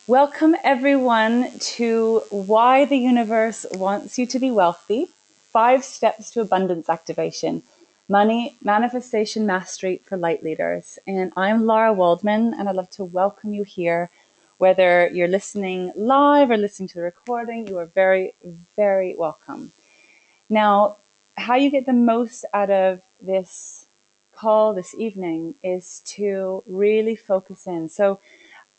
Welcome everyone to Why the Universe Wants You to Be Wealthy, 5 Steps to Abundance Activation, Money Manifestation Mastery for Light Leaders. And I'm Laura Waldman, and I'd love to welcome you here. Whether you're listening live or listening to the recording, you are very, very welcome. Now, how you get the most out of this call this evening is to really focus in. So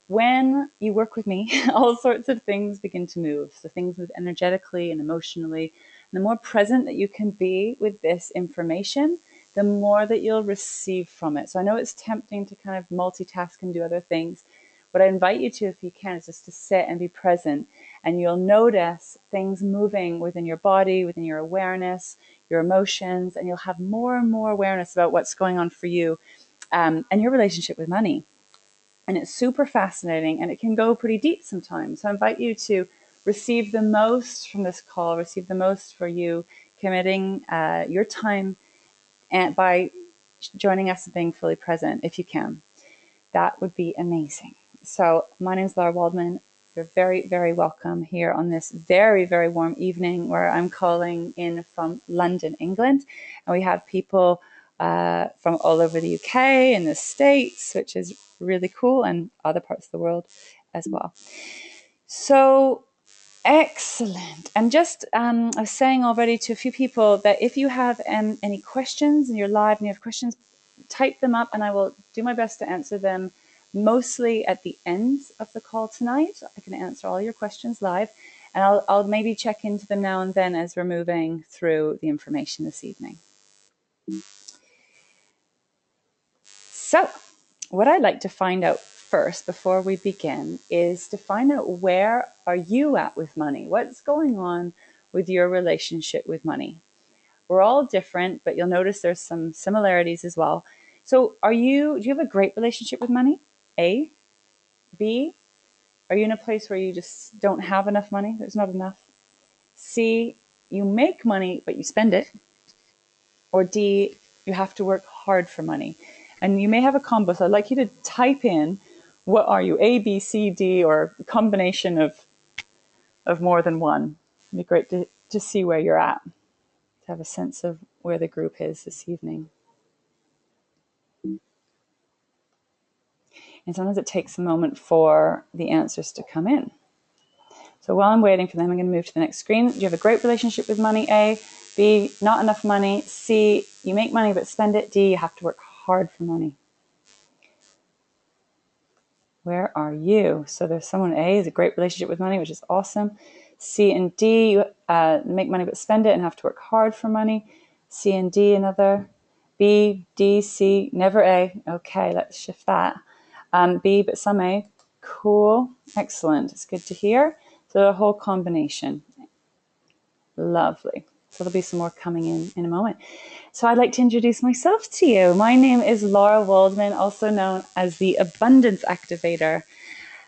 when you work with me, all sorts of things begin to move. So things move energetically and emotionally. And the more present that you can be with this information, the more that you'll receive from it. So I know it's tempting to kind of multitask and do other things. What I invite you to, if you can, is just to sit and be present. And you'll notice things moving within your body, within your awareness, your emotions, and you'll have more and more awareness about what's going on for you and your relationship with money. And it's super fascinating, and it can go pretty deep sometimes. So I invite you to receive the most from this call, receive the most for you committing your time and by joining us and being fully present if you can. That would be amazing. So my name is Laura Waldman. You're very, very welcome here on this very, very warm evening where I'm calling in from London, England. And we have people from all over the UK and the States, which is really cool, and other parts of the world as well. So excellent. And just I was saying already to a few people that if you have any questions and you're live and you have questions, type them up and I will do my best to answer them mostly at the end of the call tonight. I can answer all your questions live, and I'll maybe check into them now and then as we're moving through the information this evening. So what I'd like to find out first before we begin is to find out, where are you at with money? What's going on with your relationship with money? We're all different, but you'll notice there's some similarities as well. So do you have a great relationship with money? A. B, are you in a place where you just don't have enough money? There's not enough. C, you make money, but you spend it. Or D, you have to work hard for money. And you may have a combo, so I'd like you to type in, what are you, A, B, C, D, or a combination of more than one. It'd be great to see where you're at, to have a sense of where the group is this evening. And sometimes it takes a moment for the answers to come in. So while I'm waiting for them, I'm going to move to the next screen. Do you have a great relationship with money? A. B, not enough money. C, you make money but spend it. D, you have to work hard for money. Where are you? So there's someone, A, is a great relationship with money, which is awesome. C and D, you make money but spend it and have to work hard for money. C and D, another. B, D, C, never A. Okay, let's shift that. B, but some A. Cool. Excellent. It's good to hear. So a whole combination. Lovely. So there'll be some more coming in a moment. So I'd like to introduce myself to you. My name is Laura Waldman, also known as the Abundance Activator.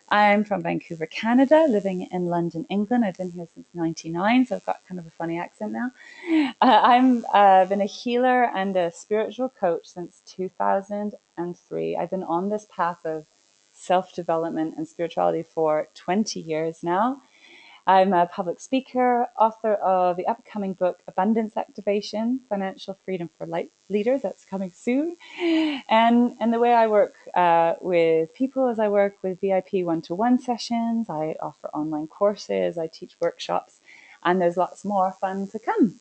I'm from Vancouver, Canada, living in London, England. I've been here since '99, so I've got kind of a funny accent now. I've been a healer and a spiritual coach since 2003. I've been on this path of self-development and spirituality for 20 years now. I'm a public speaker, author of the upcoming book, Abundance Activation, Financial Freedom for Light Leaders. That's coming soon. And the way I work with people is I work with VIP one-to-one sessions. I offer online courses. I teach workshops. And there's lots more fun to come.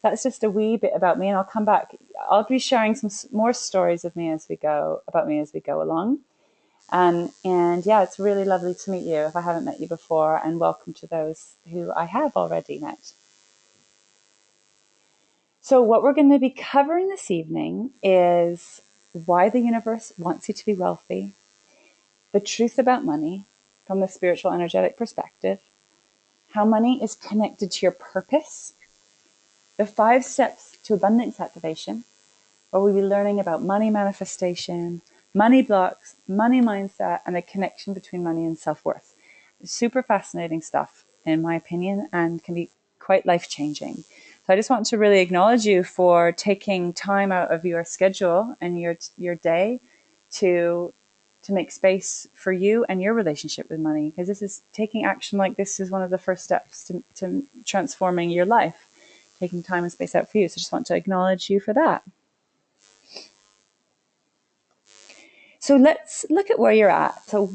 That's just a wee bit about me. And I'll come back. I'll be sharing some more stories of me as we go, about me as we go along. And yeah, it's really lovely to meet you if I haven't met you before, and welcome to those who I have already met. So what we're going to be covering this evening is why the universe wants you to be wealthy, the truth about money from the spiritual energetic perspective, how money is connected to your purpose, the 5 steps to abundance activation, where we'll be learning about money manifestation, money blocks, money mindset, and the connection between money and self-worth. Super fascinating stuff, in my opinion, and can be quite life-changing. So I just want to really acknowledge you for taking time out of your schedule and your day to to make space for you and your relationship with money, because this is taking action like this is one of the first steps to transforming your life, taking time and space out for you. So just want to acknowledge you for that. So let's look at where you're at. So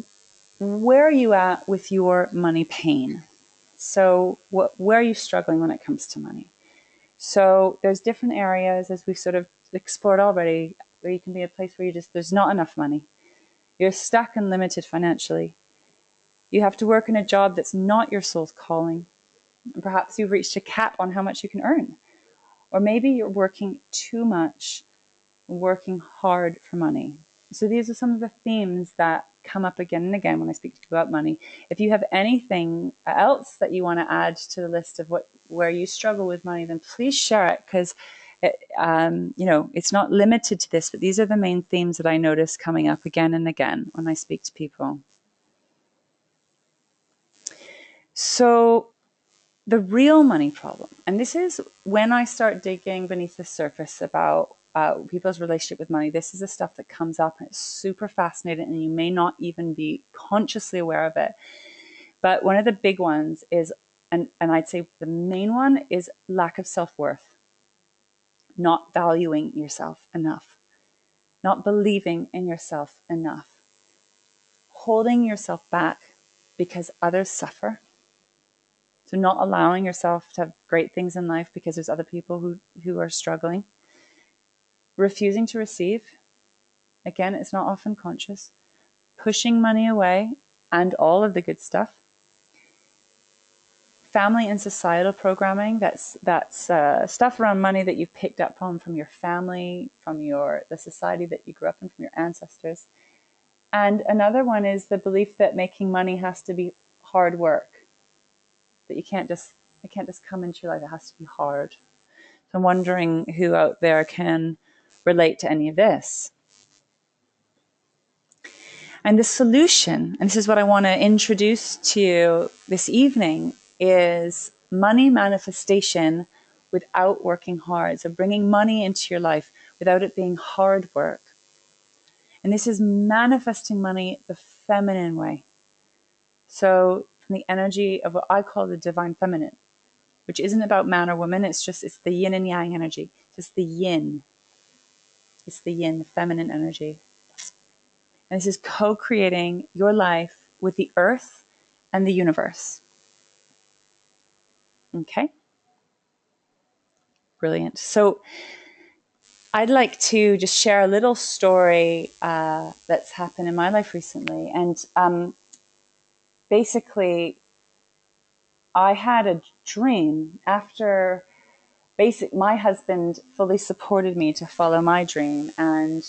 where are you at with your money pain? So where are you struggling when it comes to money? So there's different areas, as we've sort of explored already, where you can be a place where there's not enough money. You're stuck and limited financially. You have to work in a job that's not your soul's calling. And perhaps you've reached a cap on how much you can earn. Or maybe you're working too much, working hard for money. So these are some of the themes that come up again and again when I speak to people about money. If you have anything else that you want to add to the list of where you struggle with money, then please share it, because it's not limited to this, but these are the main themes that I notice coming up again and again when I speak to people. So the real money problem, and this is when I start digging beneath the surface about people's relationship with money, this is the stuff that comes up, and it's super fascinating, and you may not even be consciously aware of it. But one of the big ones is, and I'd say the main one, is lack of self-worth. Not valuing yourself enough. Not believing in yourself enough. Holding yourself back because others suffer. So not allowing yourself to have great things in life because there's other people who are struggling. Refusing to receive. Again, it's not often conscious. Pushing money away and all of the good stuff. Family and societal programming, that's stuff around money that you've picked up on from your family, from the society that you grew up in, from your ancestors. And another one is the belief that making money has to be hard work, that it can't just come into your life, it has to be hard. So I'm wondering who out there can relate to any of this. And the solution, and this is what I want to introduce to you this evening, is money manifestation without working hard. So bringing money into your life without it being hard work. And this is manifesting money the feminine way. So from the energy of what I call the divine feminine, which isn't about man or woman, it's the yin and yang energy. Just the yin. It's the yin, the feminine energy. And this is co-creating your life with the earth and the universe. Okay? Brilliant. So I'd like to just share a little story that's happened in my life recently. And basically, I had a dream after my husband fully supported me to follow my dream, and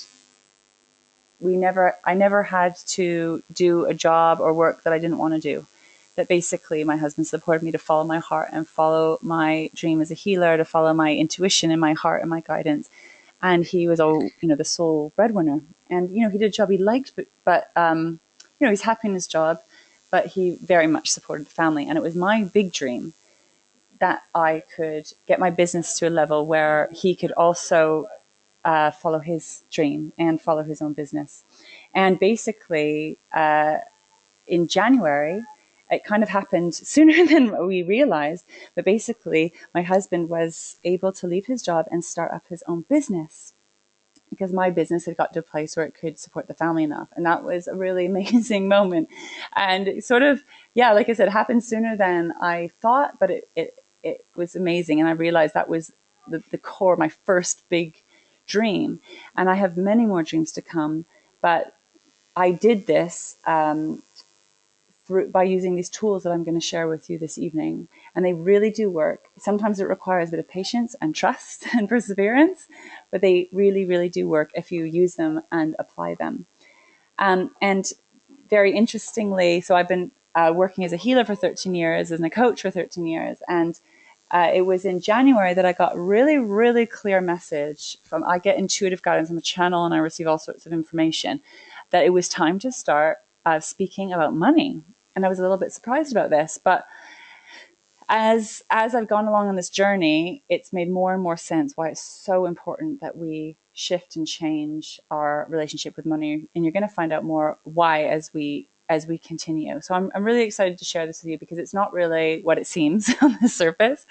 I never had to do a job or work that I didn't want to do. That basically my husband supported me to follow my heart and follow my dream as a healer, to follow my intuition and my heart and my guidance. And he was the sole breadwinner. And, he did a job he liked, but he's happy in his job, but he very much supported the family. And it was my big dream that I could get my business to a level where he could also follow his dream and follow his own business. And basically, in January, it kind of happened sooner than we realized. But basically, my husband was able to leave his job and start up his own business, because my business had got to a place where it could support the family enough. And that was a really amazing moment. And it sort of, yeah, like I said, happened sooner than I thought, but it was amazing. And I realized that was the core, my first big dream. And I have many more dreams to come, but I did this by using these tools that I'm going to share with you this evening. And they really do work. Sometimes it requires a bit of patience and trust and perseverance, but they really, really do work if you use them and apply them. And very interestingly, so I've been working as a healer for 13 years, as a coach for 13 years. And it was in January that I got really, really clear message I get intuitive guidance on the channel, and I receive all sorts of information, that it was time to start speaking about money. And I was a little bit surprised about this, but as I've gone along on this journey, it's made more and more sense why it's so important that we shift and change our relationship with money, and you're going to find out more why as we continue. So I'm really excited to share this with you because it's not really what it seems on the surface.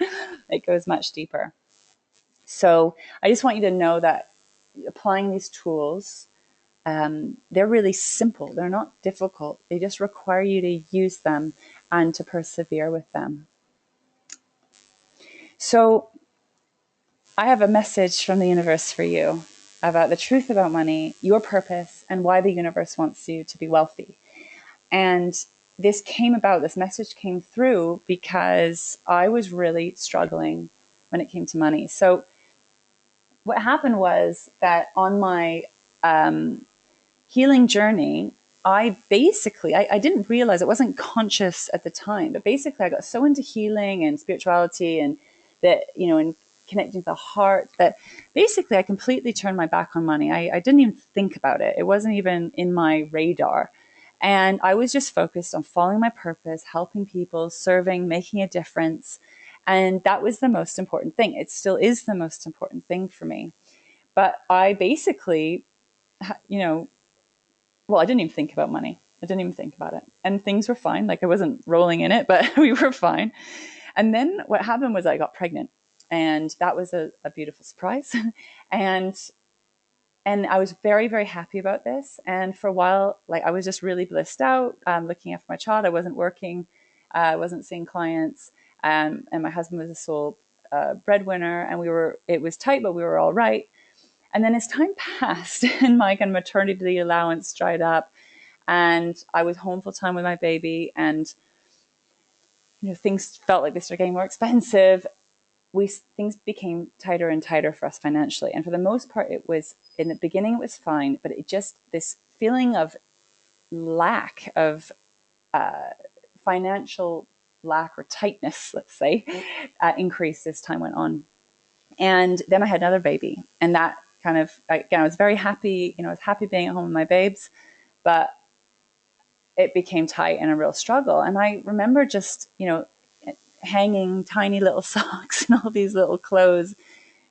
It goes much deeper. So I just want you to know that applying these tools, they're really simple. They're not difficult. They just require you to use them and to persevere with them. So I have a message from the universe for you about the truth about money, your purpose, and why the universe wants you to be wealthy. And this message came through because I was really struggling when it came to money. So what happened was that on my healing journey, I didn't realize, it wasn't conscious at the time, but basically I got so into healing and spirituality and that, and connecting to the heart, that basically I completely turned my back on money. I didn't even think about it. It wasn't even in my radar. And I was just focused on following my purpose, helping people, serving, making a difference. And that was the most important thing. It still is the most important thing for me. But I basically, I didn't even think about money. I didn't even think about it. And things were fine. Like I wasn't rolling in it, but we were fine. And then what happened was I got pregnant. And that was a beautiful surprise. and and I was very, very happy about this. And for a while, like I was just really blissed out, looking after my child. I wasn't working, I wasn't seeing clients, and my husband was the sole breadwinner. And it was tight, but we were all right. And then as time passed and my kind of maternity allowance dried up and I was home full time with my baby and things felt like they started getting more expensive, things became tighter and tighter for us financially. And for the most part, it was, in the beginning, it was fine, but this feeling of lack of financial lack or tightness, let's say, increased as time went on. And then I had another baby, and that kind of, again, I was very happy, I was happy being at home with my babes, but it became tight and a real struggle. And I remember just, hanging tiny little socks and all these little clothes,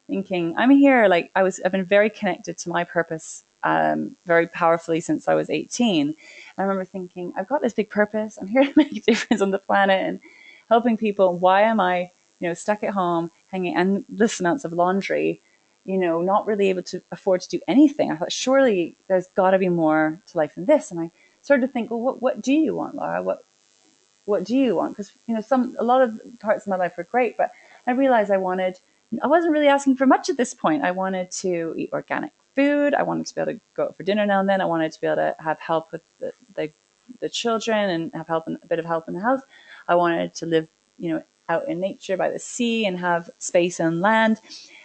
thinking, I'm here. Like I've been very connected to my purpose very powerfully since I was 18. And I remember thinking, I've got this big purpose. I'm here to make a difference on the planet and helping people. Why am I, stuck at home, hanging endless amounts of laundry, not really able to afford to do anything? I thought, surely there's got to be more to life than this. And I started to think, well, what do you want, Laura? What do you want? Because, a lot of parts of my life were great, but I realized I wasn't really asking for much at this point. I wanted to eat organic food. I wanted to be able to go out for dinner now and then. I wanted to be able to have help with the children and have a bit of help in the house. I wanted to live, out in nature by the sea and have space and land.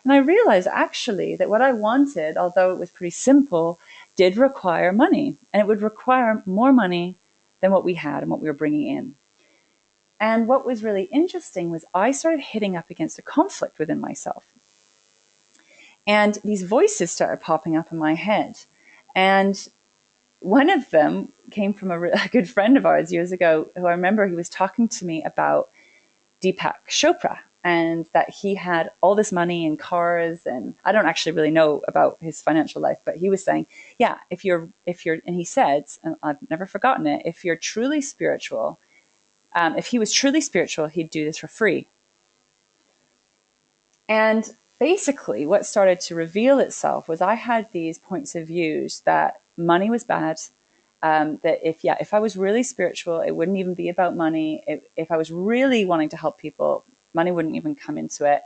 And I realized actually that what I wanted, although it was pretty simple, did require money, and it would require more money than what we had and what we were bringing in. And what was really interesting was I started hitting up against a conflict within myself. And these voices started popping up in my head. And one of them came from a good friend of ours years ago, who I remember he was talking to me about Deepak Chopra, and that he had all this money and cars. And I don't actually really know about his financial life, but he was saying, yeah, and he said, and I've never forgotten it, if you're truly spiritual, if he was truly spiritual, he'd do this for free. And basically what started to reveal itself was I had these points of views that money was bad, that if I was really spiritual, it wouldn't even be about money. If I was really wanting to help people, money wouldn't even come into it.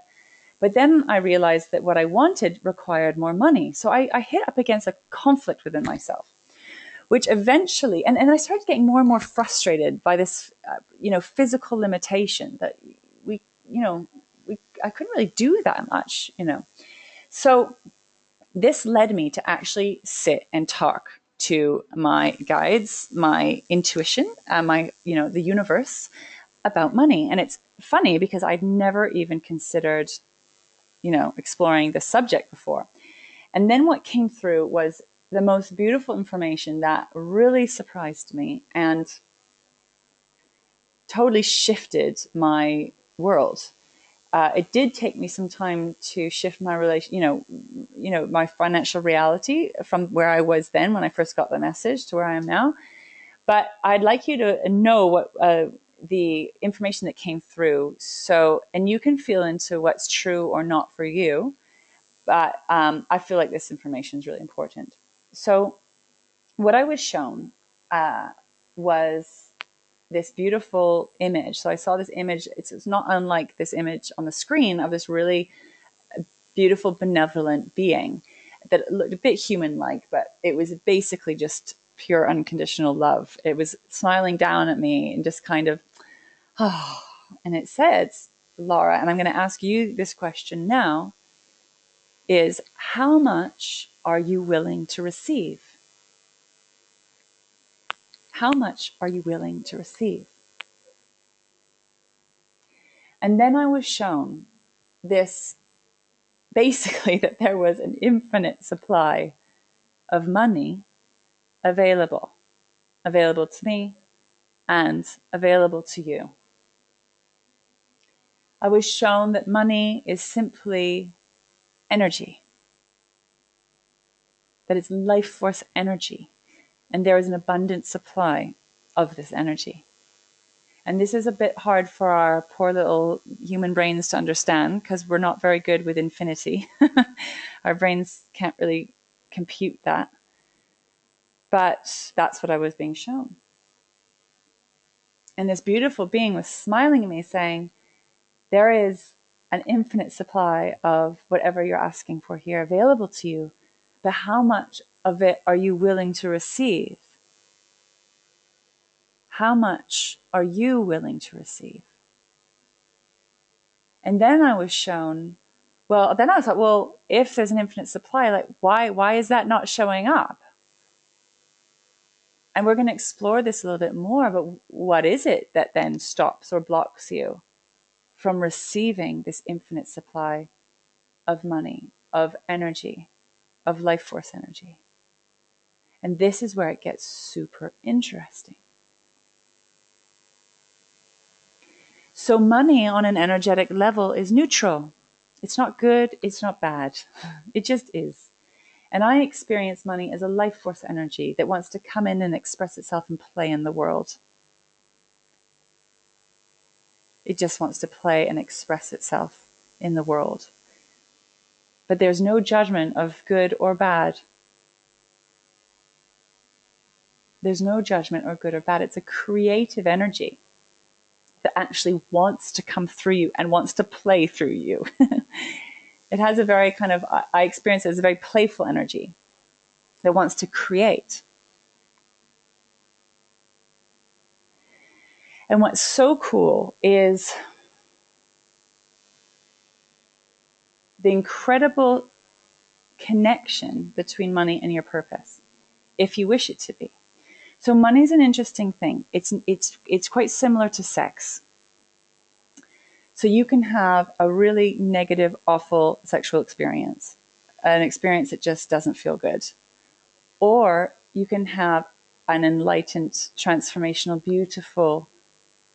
But then I realized that what I wanted required more money. So I hit up against a conflict within myself, which eventually, and I started getting more and more frustrated by this, physical limitation that I couldn't really do that much, So this led me to actually sit and talk to my guides, my intuition, the universe, about money. And it's funny because I'd never even considered, exploring this subject before. And then what came through was the most beautiful information that really surprised me and totally shifted my world. It did take me some time to shift my relation, my financial reality from where I was then when I first got the message to where I am now. But I'd like you to know what the information that came through. So, and you can feel into what's true or not for you. But I feel like this information is really important. So, what I was shown was this beautiful image. So I saw this image. It's not unlike this image on the screen of this really beautiful, benevolent being that looked a bit human-like, but it was basically just pure unconditional love. It was smiling down at me and just kind of, oh, and it said, Laura, and I'm going to ask you this question now, is how much are you willing to receive? How much are you willing to receive? And then I was shown this, basically, that there was an infinite supply of money available to me and available to you. I was shown that money is simply energy, that it's life force energy, and there is an abundant supply of this energy. And this is a bit hard for our poor little human brains to understand because we're not very good with infinity. Our brains can't really compute that. But that's what I was being shown. And this beautiful being was smiling at me saying, there is an infinite supply of whatever you're asking for here available to you, but how much of it are you willing to receive? How much are you willing to receive? And then I was shown, well, then I thought, well, if there's an infinite supply, like why is that not showing up? And we're going to explore this a little bit more, but what is it that then stops or blocks you from receiving this infinite supply of money, of energy, of life force energy? And this is where it gets super interesting. So money on an energetic level is neutral. It's not good, it's not bad. It just is. And I experience money as a life force energy that wants to come in and express itself and play in the world. It just wants to play and express itself in the world. But there's no judgment of good or bad. There's no judgment or good or bad. It's a creative energy that actually wants to come through you and wants to play through you. It has a very kind of, I experience it as a very playful energy that wants to create. And what's so cool is the incredible connection between money and your purpose, if you wish it to be. So money is an interesting thing. It's quite similar to sex. So you can have a really negative, awful sexual experience, an experience that just doesn't feel good. Or you can have an enlightened, transformational, beautiful,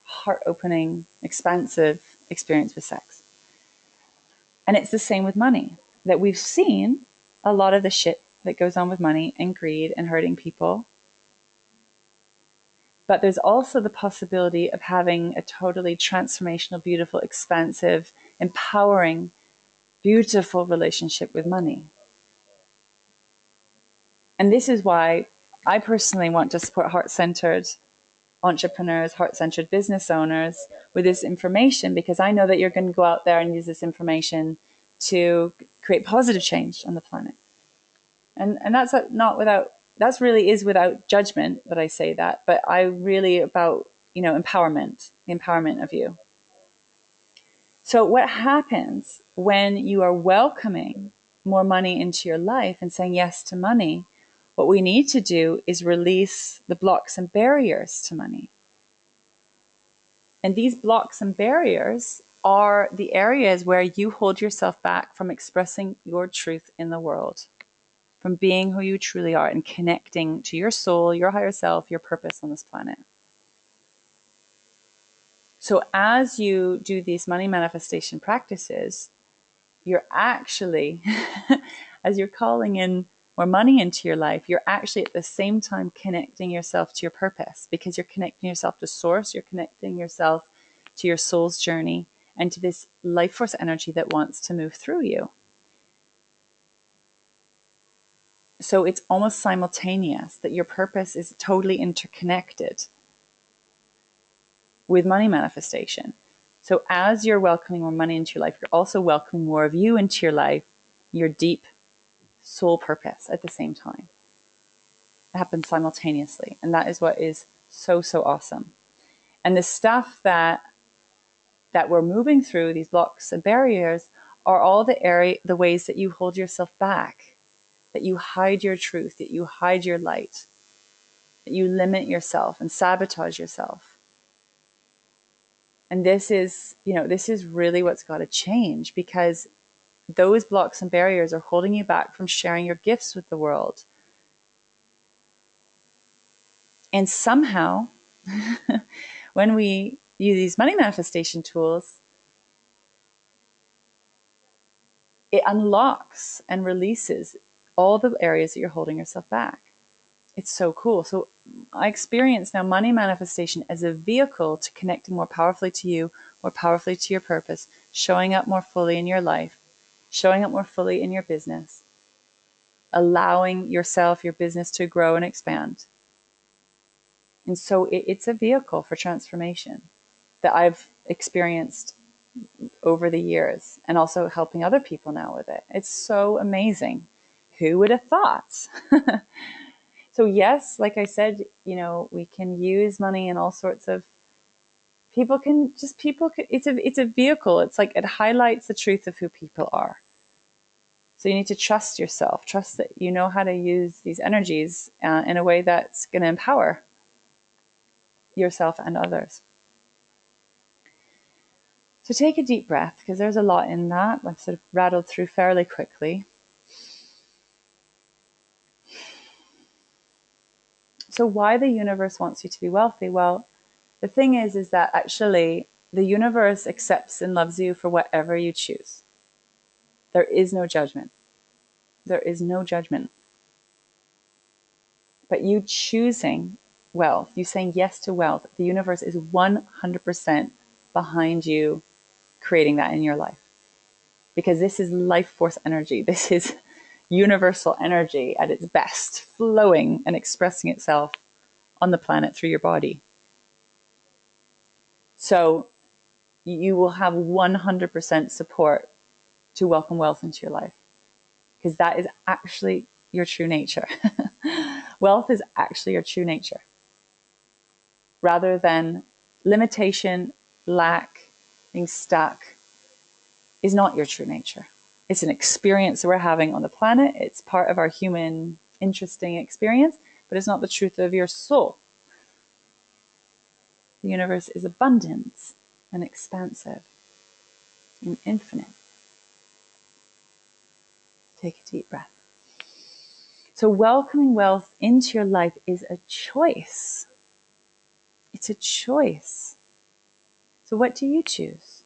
heart-opening, expansive experience with sex. And it's the same with money, that we've seen a lot of the shit that goes on with money and greed and hurting people. But there's also the possibility of having a totally transformational, beautiful, expansive, empowering, beautiful relationship with money. And this is why I personally want to support heart-centered entrepreneurs, heart-centered business owners with this information, because I know that you're going to go out there and use this information to create positive change on the planet. And that's not without, that's really is without judgment that I say that, but I really about, empowerment, the empowerment of you. So what happens when you are welcoming more money into your life and saying yes to money? What we need to do is release the blocks and barriers to money. And these blocks and barriers are the areas where you hold yourself back from expressing your truth in the world, from being who you truly are and connecting to your soul, your higher self, your purpose on this planet. So as you do these money manifestation practices, you're actually, as you're calling in more money into your life, you're actually at the same time connecting yourself to your purpose, because you're connecting yourself to source, you're connecting yourself to your soul's journey and to this life force energy that wants to move through you. So it's almost simultaneous, that your purpose is totally interconnected with money manifestation. So as you're welcoming more money into your life, you're also welcoming more of you into your life, your deep soul purpose at the same time. It happens simultaneously. And that is what is so, so awesome. And the stuff that we're moving through, these blocks and barriers, are all the ways that you hold yourself back, that you hide your truth, that you hide your light, that you limit yourself and sabotage yourself. And this is really what's got to change, because those blocks and barriers are holding you back from sharing your gifts with the world. And somehow, when we use these money manifestation tools, it unlocks and releases all the areas that you're holding yourself back. It's so cool. So I experience now money manifestation as a vehicle to connecting more powerfully to you, more powerfully to your purpose, showing up more fully in your life, showing up more fully in your business, allowing yourself, your business to grow and expand. And so it's a vehicle for transformation that I've experienced over the years, and also helping other people now with it. It's so amazing. Who would have thought? So yes, like I said, we can use money in all sorts of, it's a vehicle. It's like, it highlights the truth of who people are. So you need to trust yourself, trust that you know how to use these energies in a way that's going to empower yourself and others. So take a deep breath, because there's a lot in that. I've sort of rattled through fairly quickly. So why the universe wants you to be wealthy? Well, the thing is that actually the universe accepts and loves you for whatever you choose. There is no judgment. There is no judgment. But you choosing wealth, you saying yes to wealth, the universe is 100% behind you creating that in your life. Because this is life force energy. This is universal energy at its best, flowing and expressing itself on the planet through your body. So you will have 100% support to welcome wealth into your life, because that is actually your true nature. Wealth is actually your true nature, rather than limitation, lack, being stuck is not your true nature. It's an experience that we're having on the planet. It's part of our human interesting experience, but it's not the truth of your soul. The universe is abundant and expansive and infinite. Take a deep breath. So welcoming wealth into your life is a choice. It's a choice. So what do you choose?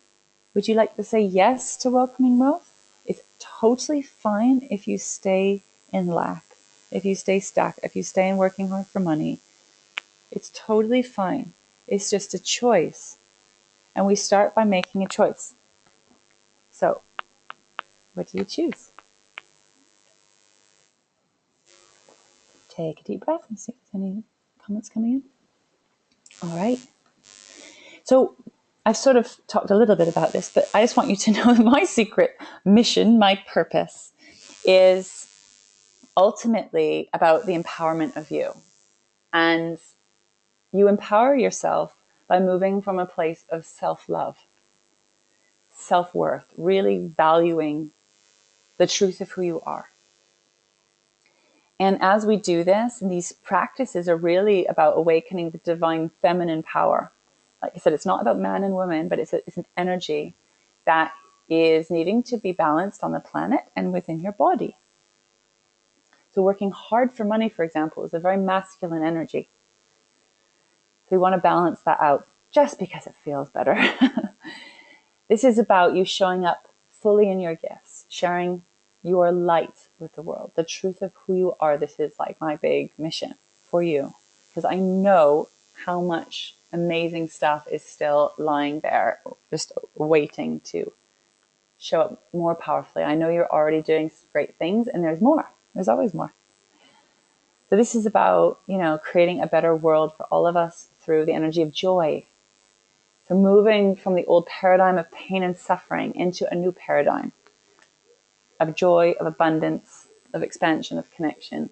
Would you like to say yes to welcoming wealth? It's totally fine if you stay in lack, if you stay stuck, if you stay in working hard for money. It's totally fine. It's just a choice. And we start by making a choice. So, what do you choose? Take a deep breath and see if there's any comments coming in. All right. So, I've sort of talked a little bit about this, but I just want you to know that my secret mission, my purpose, is ultimately about the empowerment of you. And you empower yourself by moving from a place of self-love, self-worth, really valuing the truth of who you are. And as we do this, and these practices are really about awakening the divine feminine power. Like I said, it's not about man and woman, but it's an energy that is needing to be balanced on the planet and within your body. So working hard for money, for example, is a very masculine energy. So we want to balance that out just because it feels better. This is about you showing up fully in your gifts, sharing your light with the world, the truth of who you are. This is like my big mission for you, because I know how much amazing stuff is still lying there, just waiting to show up more powerfully. I know you're already doing great things, and there's more. There's always more. So this is about, creating a better world for all of us through the energy of joy. So moving from the old paradigm of pain and suffering into a new paradigm of joy, of abundance, of expansion, of connection.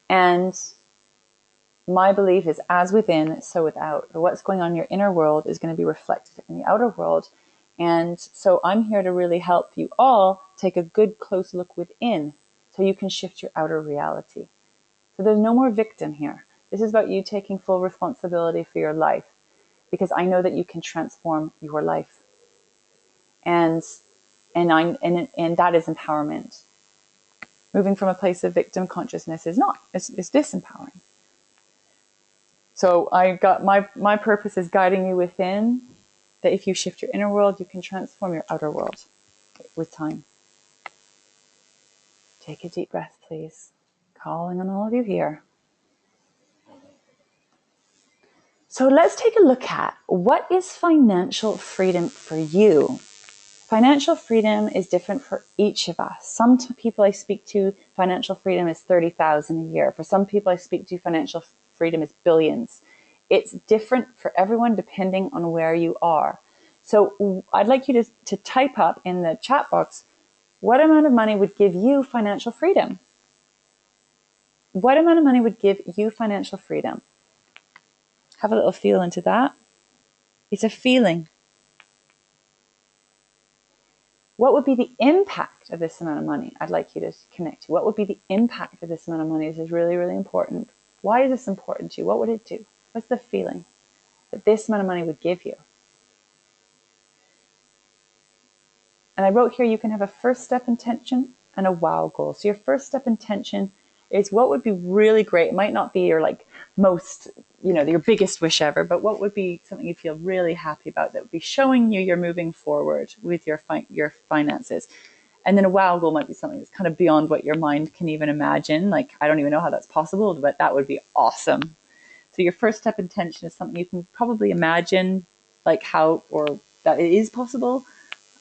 And my belief is, as within, so without. What's going on in your inner world is going to be reflected in the outer world. And so I'm here to really help you all take a good close look within so you can shift your outer reality. So there's no more victim here. This is about you taking full responsibility for your life, because I know that you can transform your life. And that is empowerment. Moving from a place of victim consciousness is not. It's disempowering. So I got my purpose is guiding you within, that if you shift your inner world, you can transform your outer world with time. Take a deep breath, please. Calling on all of you here. So let's take a look at, what is financial freedom for you? Financial freedom is different for each of us. Some people I speak to, financial freedom is $30,000 a year. For some people I speak to, financial freedom is billions. It's different for everyone depending on where you are. So I'd like you to type up in the chat box, what amount of money would give you financial freedom? What amount of money would give you financial freedom? Have a little feel into that. It's a feeling. What would be the impact of this amount of money? I'd like you to connect to. What would be the impact of this amount of money? This is really, really important. Why is this important to you? What would it do? What's the feeling that this amount of money would give you? And I wrote here, you can have a first step intention and a wow goal. So your first step intention is what would be really great. It might not be your most, your biggest wish ever, but what would be something you feel really happy about that would be showing you're moving forward with your finances. And then a wow goal might be something that's kind of beyond what your mind can even imagine. I don't even know how that's possible, but that would be awesome. So your first step intention is something you can probably imagine, how, or that it is possible.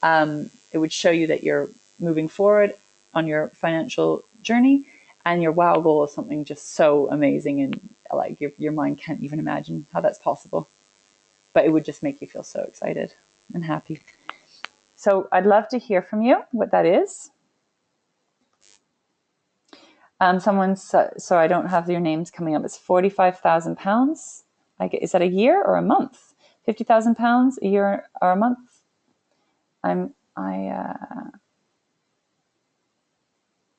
It would show you that you're moving forward on your financial journey, and your wow goal is something just so amazing, and your mind can't even imagine how that's possible, but it would just make you feel so excited and happy. So I'd love to hear from you what that is. So I don't have your names coming up. It's £45,000. Is that a year or a month? £50,000 a year or a month? I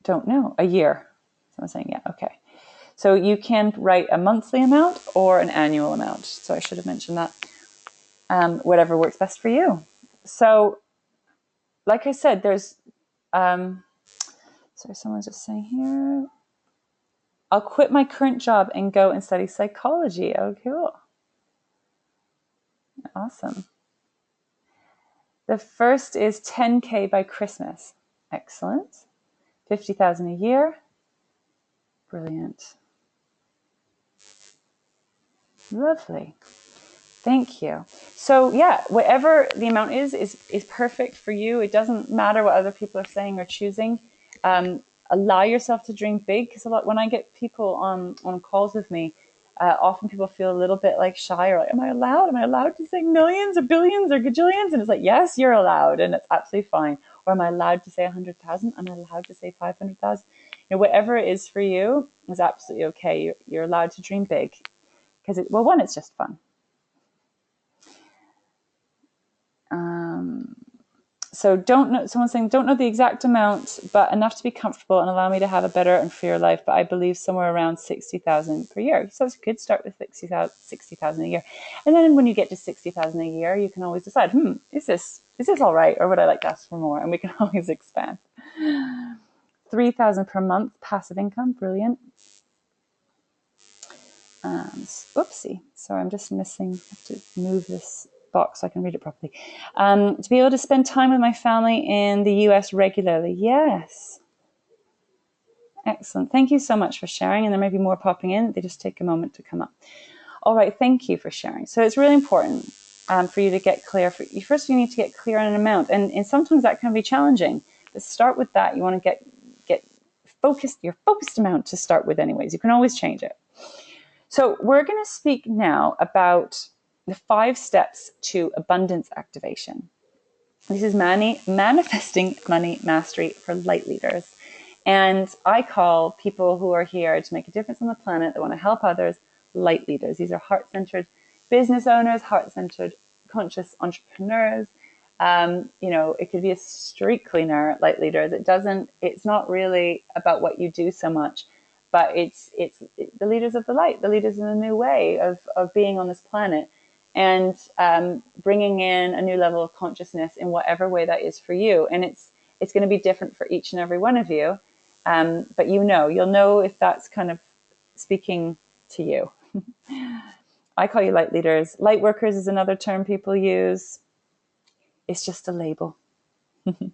don't know. A year. So I'm saying, yeah, okay. So you can write a monthly amount or an annual amount. So I should have mentioned that. Whatever works best for you. So, like I said, there's, sorry, someone's just saying here, I'll quit my current job and go and study psychology. Oh, cool. Awesome. The first is 10K by Christmas. Excellent. 50,000 a year. Brilliant. Lovely. Thank you. So yeah, whatever the amount is perfect for you. It doesn't matter what other people are saying or choosing. Allow yourself to dream big, because when I get people on calls with me, often people feel a little bit shy, or am I allowed to say millions or billions or gajillions? And it's yes, you're allowed, and it's absolutely fine. Or am I allowed to say 100,000? Am I allowed to say 500,000? Whatever it is for you is absolutely okay. You're allowed to dream big, because one, it's just fun. So someone's saying, don't know the exact amount, but enough to be comfortable and allow me to have a better and freer life. But I believe somewhere around 60,000 per year. So it's good. Start with 60,000 a year. And then when you get to 60,000 a year, you can always decide, is this all right? Or would I like to ask for more? And we can always expand. 3,000 per month, passive income. Brilliant. Oopsie. Sorry, I'm just missing. I have to move this box so I can read it properly. To be able to spend time with my family in the US regularly. Yes. Excellent. Thank you so much for sharing. And there may be more popping in. They just take a moment to come up. All right. Thank you for sharing. So it's really important for you to get clear. First, you need to get clear on an amount. And sometimes that can be challenging. But start with that. You want to get focused, your focused amount to start with anyways. You can always change it. So we're going to speak now about the 5 steps to abundance activation. This is manifesting money mastery for light leaders. And I call people who are here to make a difference on the planet, that want to help others, light leaders. These are heart-centered business owners, heart-centered conscious entrepreneurs. It could be a street cleaner light leader it's not really about what you do so much, but it's the leaders of the light, the leaders in a new way of being on this planet, and bringing in a new level of consciousness in whatever way that is for you. And it's going to be different for each and every one of you. But you'll know if that's kind of speaking to you. I call you light leaders. Light workers is another term people use. It's just a label. Don't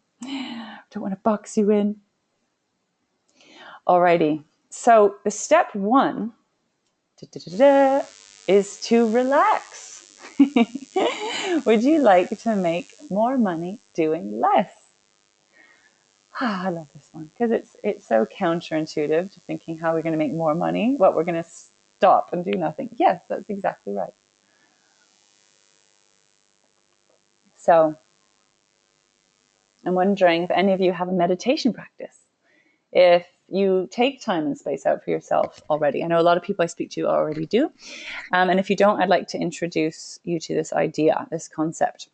want to box you in. Alrighty. So the step 1 is to relax. Would you like to make more money doing less? I love this one because it's so counterintuitive to thinking how we're going to make more money, what we're going to stop and do nothing. Yes, that's exactly right. So I'm wondering if any of you have a meditation practice. If you take time and space out for yourself already. I know a lot of people I speak to already do. And if you don't, I'd like to introduce you to this idea, this concept.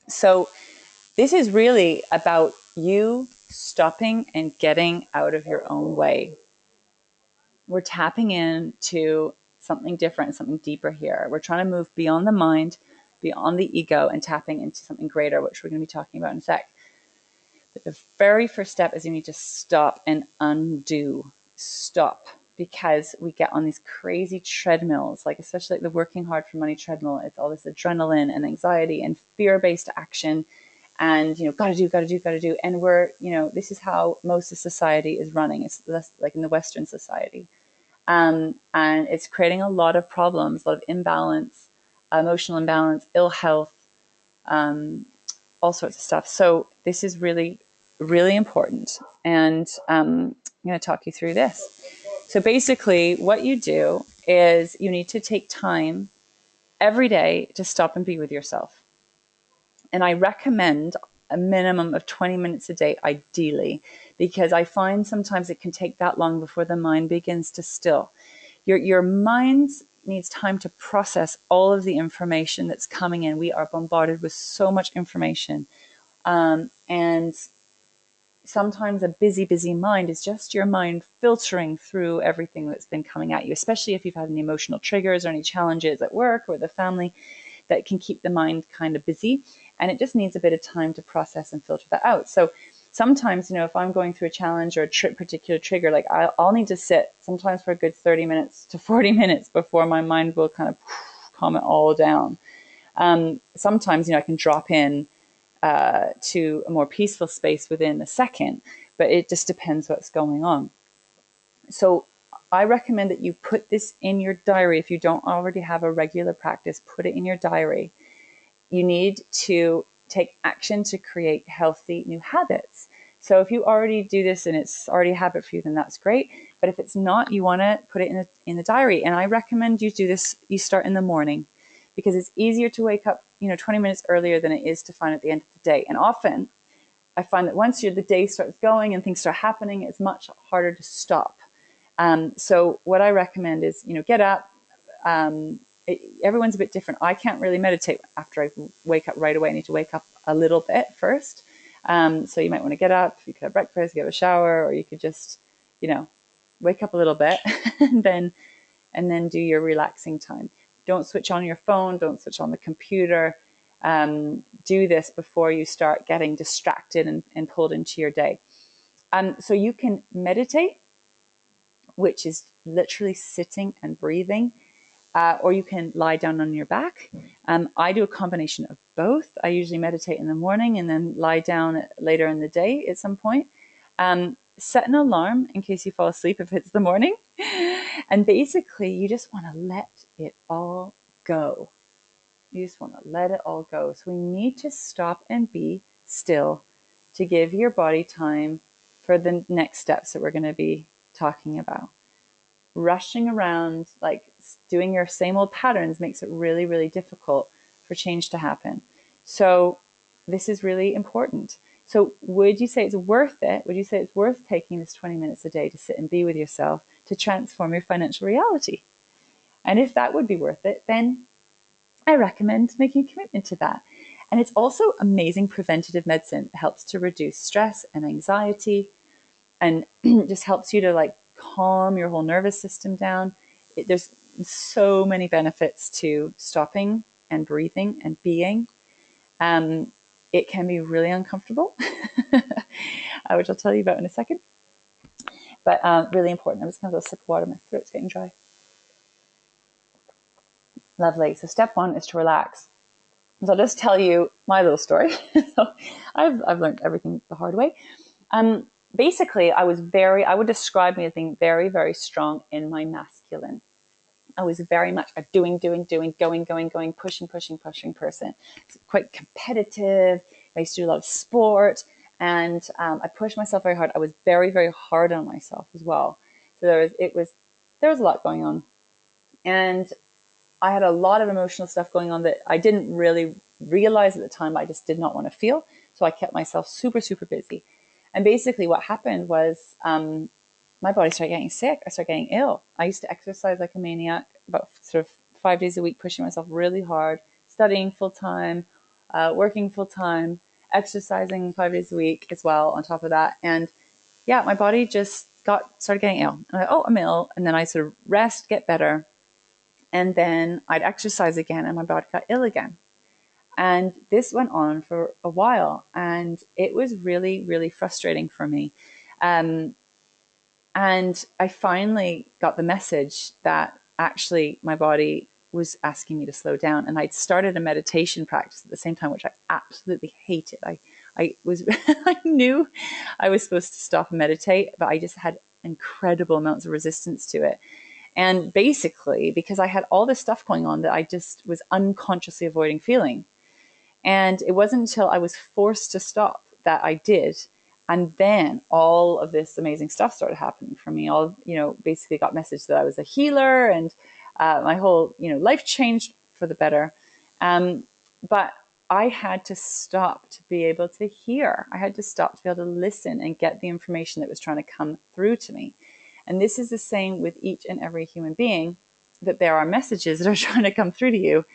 So this is really about you stopping and getting out of your own way. We're tapping into something different, something deeper here. We're trying to move beyond the mind, beyond the ego, and tapping into something greater, which we're going to be talking about in a sec. But the very first step is you need to stop and undo. Stop. Because we get on these crazy treadmills, like especially like the working hard for money treadmill. It's all this adrenaline and anxiety and fear-based action, and gotta do. And this is how most of society is running. It's less like in the Western society, and it's creating a lot of problems, a lot of imbalance, emotional imbalance, ill health, all sorts of stuff. So this is really, really important, and I'm going to talk you through this. So basically what you do is you need to take time every day to stop and be with yourself. And I recommend a minimum of 20 minutes a day, ideally, because I find sometimes it can take that long before the mind begins to still. Your mind needs time to process all of the information that's coming in. We are bombarded with so much information. And sometimes a busy mind is just your mind filtering through everything that's been coming at you, especially if you've had any emotional triggers or any challenges at work or the family that can keep the mind kind of busy. And it just needs a bit of time to process and filter that out. So sometimes, if I'm going through a challenge or a particular trigger, like I'll need to sit sometimes for a good 30 minutes to 40 minutes before my mind will kind of calm it all down. Sometimes, I can drop in to a more peaceful space within a second, but it just depends what's going on. So I recommend that you put this in your diary. If you don't already have a regular practice, put it in your diary. You need to take action to create healthy new habits. So if you already do this and it's already a habit for you, then that's great. But if it's not, you want to put it in the diary. And I recommend you do this, you start in the morning, because it's easier to wake up 20 minutes earlier than it is to find at the end of the day. And often I find that once the day starts going and things start happening, it's much harder to stop. So what I recommend is, get up. Everyone's a bit different. I can't really meditate after I wake up right away. I need to wake up a little bit first. So you might want to get up, you could have breakfast, get a shower, or you could just, wake up a little bit and then do your relaxing time. Don't switch on your phone. Don't switch on the computer. Do this before you start getting distracted and pulled into your day. So you can meditate, which is literally sitting and breathing, or you can lie down on your back. I do a combination of both. I usually meditate in the morning and then lie down later in the day at some point. Set an alarm in case you fall asleep if it's the morning. And basically, you just want to let it all go. You just want to let it all go. So we need to stop and be still to give your body time for the next steps that we're going to be talking about. Rushing around, like doing your same old patterns, makes it really, really difficult for change to happen. So this is really important. So would you say it's worth it? Would you say it's worth taking this 20 minutes a day to sit and be with yourself to transform your financial reality? And if that would be worth it, then I recommend making a commitment to that. And it's also amazing preventative medicine. It helps to reduce stress and anxiety and just helps you to like calm your whole nervous system down. There's so many benefits to stopping and breathing and being. It can be really uncomfortable, which I'll tell you about in a second, but really important. I'm just going to have a sip of water. My throat's getting dry. Lovely. So step one is to relax. So I'll just tell you my little story. So I've learned everything the hard way. Basically, I would describe me as being very, very strong in my masculine. I was very much a doing, going, pushing person. Quite competitive. I used to do a lot of sport, and I pushed myself very hard. I was very, very hard on myself as well. So there was a lot going on, and I had a lot of emotional stuff going on that I didn't really realize at the time. I just did not want to feel. So I kept myself super, super busy. And basically what happened was my body started getting sick. I started getting ill. I used to exercise like a maniac, about sort of 5 days a week, pushing myself really hard, studying full time, working full time, exercising 5 days a week as well on top of that. And yeah, my body just started getting ill. And I'm ill. And then I sort of rest, get better. And then I'd exercise again and my body got ill again. And this went on for a while, and it was really, really frustrating for me. And I finally got the message that actually my body was asking me to slow down. And I'd started a meditation practice at the same time, which I absolutely hated. I I knew I was supposed to stop and meditate, but I just had incredible amounts of resistance to it. And basically, because I had all this stuff going on that I just was unconsciously avoiding feeling. And it wasn't until I was forced to stop that I did. And then all of this amazing stuff started happening for me. Basically got message that I was a healer, and my whole, life changed for the better. But I had to stop to be able to hear. I had to stop to be able to listen and get the information that was trying to come through to me. And this is the same with each and every human being, that there are messages that are trying to come through to you,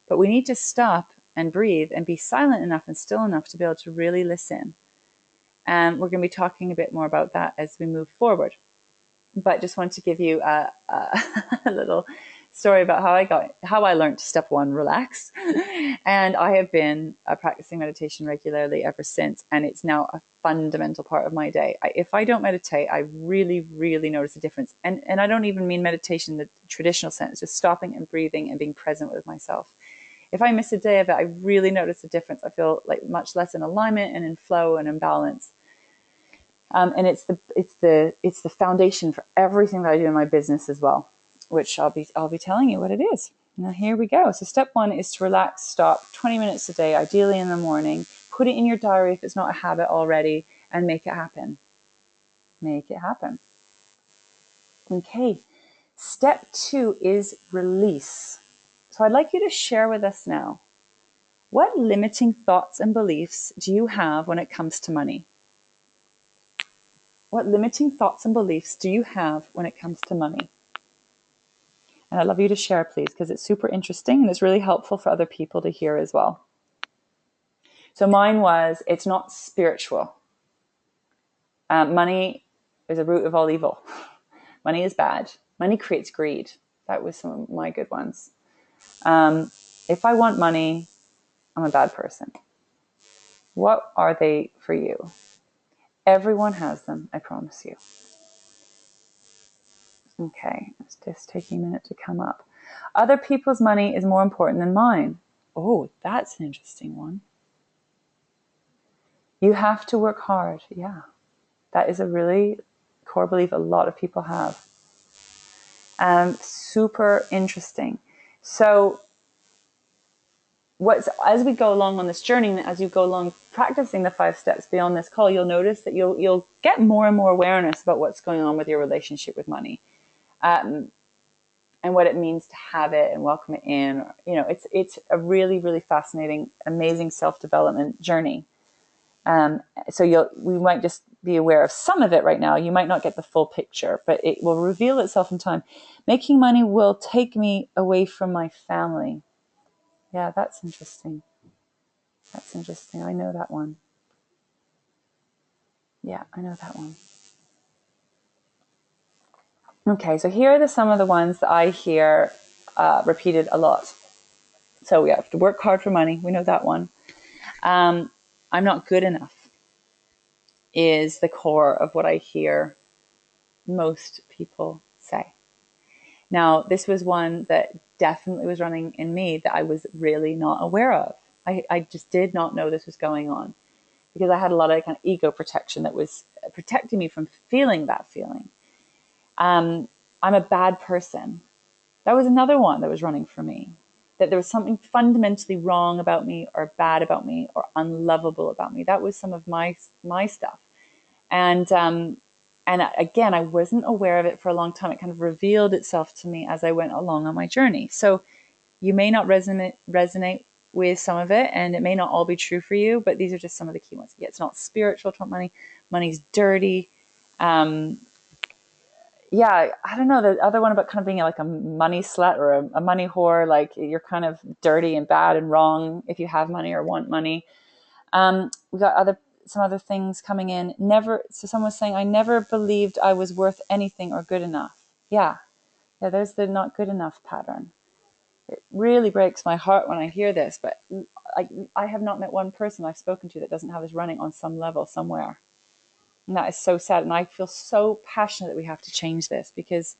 but we need to stop and breathe and be silent enough and still enough to be able to really listen. And we're going to be talking a bit more about that as we move forward. But just wanted to give you a little story about how I learned step one, relax. And I have been practicing meditation regularly ever since, and it's now a fundamental part of my day. If I don't meditate, I really, really notice a difference. And I don't even mean meditation in the traditional sense, just stopping and breathing and being present with myself. If I miss a day of it, I really notice a difference. I feel like much less in alignment and in flow and in balance. And it's the foundation for everything that I do in my business as well, which I'll be telling you what it is. Now here we go. So step one is to relax, stop 20 minutes a day, ideally in the morning. Put it in your diary if it's not a habit already, and make it happen. Make it happen. Okay. Step two is release. So I'd like you to share with us now, what limiting thoughts and beliefs do you have when it comes to money? What limiting thoughts and beliefs do you have when it comes to money? And I'd love you to share, please, because it's super interesting and it's really helpful for other people to hear as well. So mine was, it's not spiritual. Money is a root of all evil. Money is bad. Money creates greed. That was some of my good ones. If I want money, I'm a bad person. What are they for you? Everyone has them, I promise you. Okay, it's just taking a minute to come up. Other people's money is more important than mine. Oh, that's an interesting one. You have to work hard. Yeah, that is a really core belief a lot of people have. Super interesting. So as we go along on this journey, as you go along practicing the 5 steps beyond this call, you'll notice that you'll get more and more awareness about what's going on with your relationship with money, and what it means to have it and welcome it in. It's a really, really fascinating, amazing self-development journey. So we might just be aware of some of it right now. You might not get the full picture, but it will reveal itself in time. Making money will take me away from my family. Yeah, that's interesting. That's interesting. I know that one. Yeah, I know that one. Okay, so here are some of the ones that I hear repeated a lot. So we have to work hard for money. We know that one. I'm not good enough is the core of what I hear most people say. Now, this was one that definitely was running in me that I was really not aware of. I just did not know this was going on because I had a lot of kind of ego protection that was protecting me from feeling that feeling. I'm a bad person. That was another one that was running for me, that there was something fundamentally wrong about me or bad about me or unlovable about me. That was some of my stuff. And again, I wasn't aware of it for a long time. It kind of revealed itself to me as I went along on my journey. So you may not resonate with some of it, and it may not all be true for you, but these are just some of the key ones. Yeah, it's not spiritual to want money. Money's dirty. Yeah, I don't know. The other one about kind of being like a money slut or a money whore, like you're kind of dirty and bad and wrong if you have money or want money. We got some other things coming in. So someone was saying, I never believed I was worth anything or good enough. Yeah, there's the not good enough pattern. It really breaks my heart when I hear this, but I have not met one person I've spoken to that doesn't have this running on some level somewhere. And that is so sad. And I feel so passionate that we have to change this because,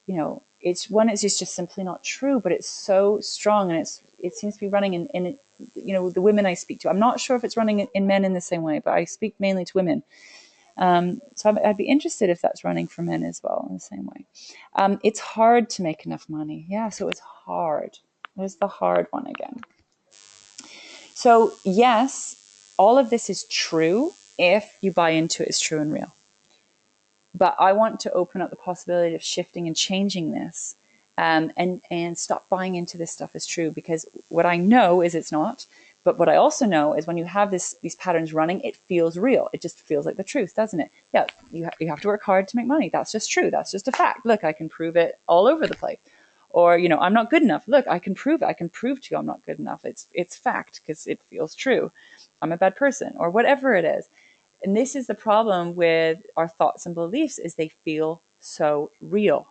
it's just simply not true, but it's so strong. And it seems to be running in the women I speak to. I'm not sure if it's running in men in the same way, but I speak mainly to women. So I'd be interested if that's running for men as well in the same way. It's hard to make enough money. Yeah, so it's hard. There's the hard one again. So yes, all of this is true if you buy into it as true and real. But I want to open up the possibility of shifting and changing this, and stop buying into this stuff as true, because what I know is it's not. But what I also know is when you have these patterns running, it feels real. It just feels like the truth, doesn't it? Yeah, you have to work hard to make money. That's just true. That's just a fact. Look, I can prove it all over the place. Or, I'm not good enough. Look, I can prove it. I can prove to you I'm not good enough. It's fact because it feels true. I'm a bad person or whatever it is. And this is the problem with our thoughts and beliefs, is they feel so real.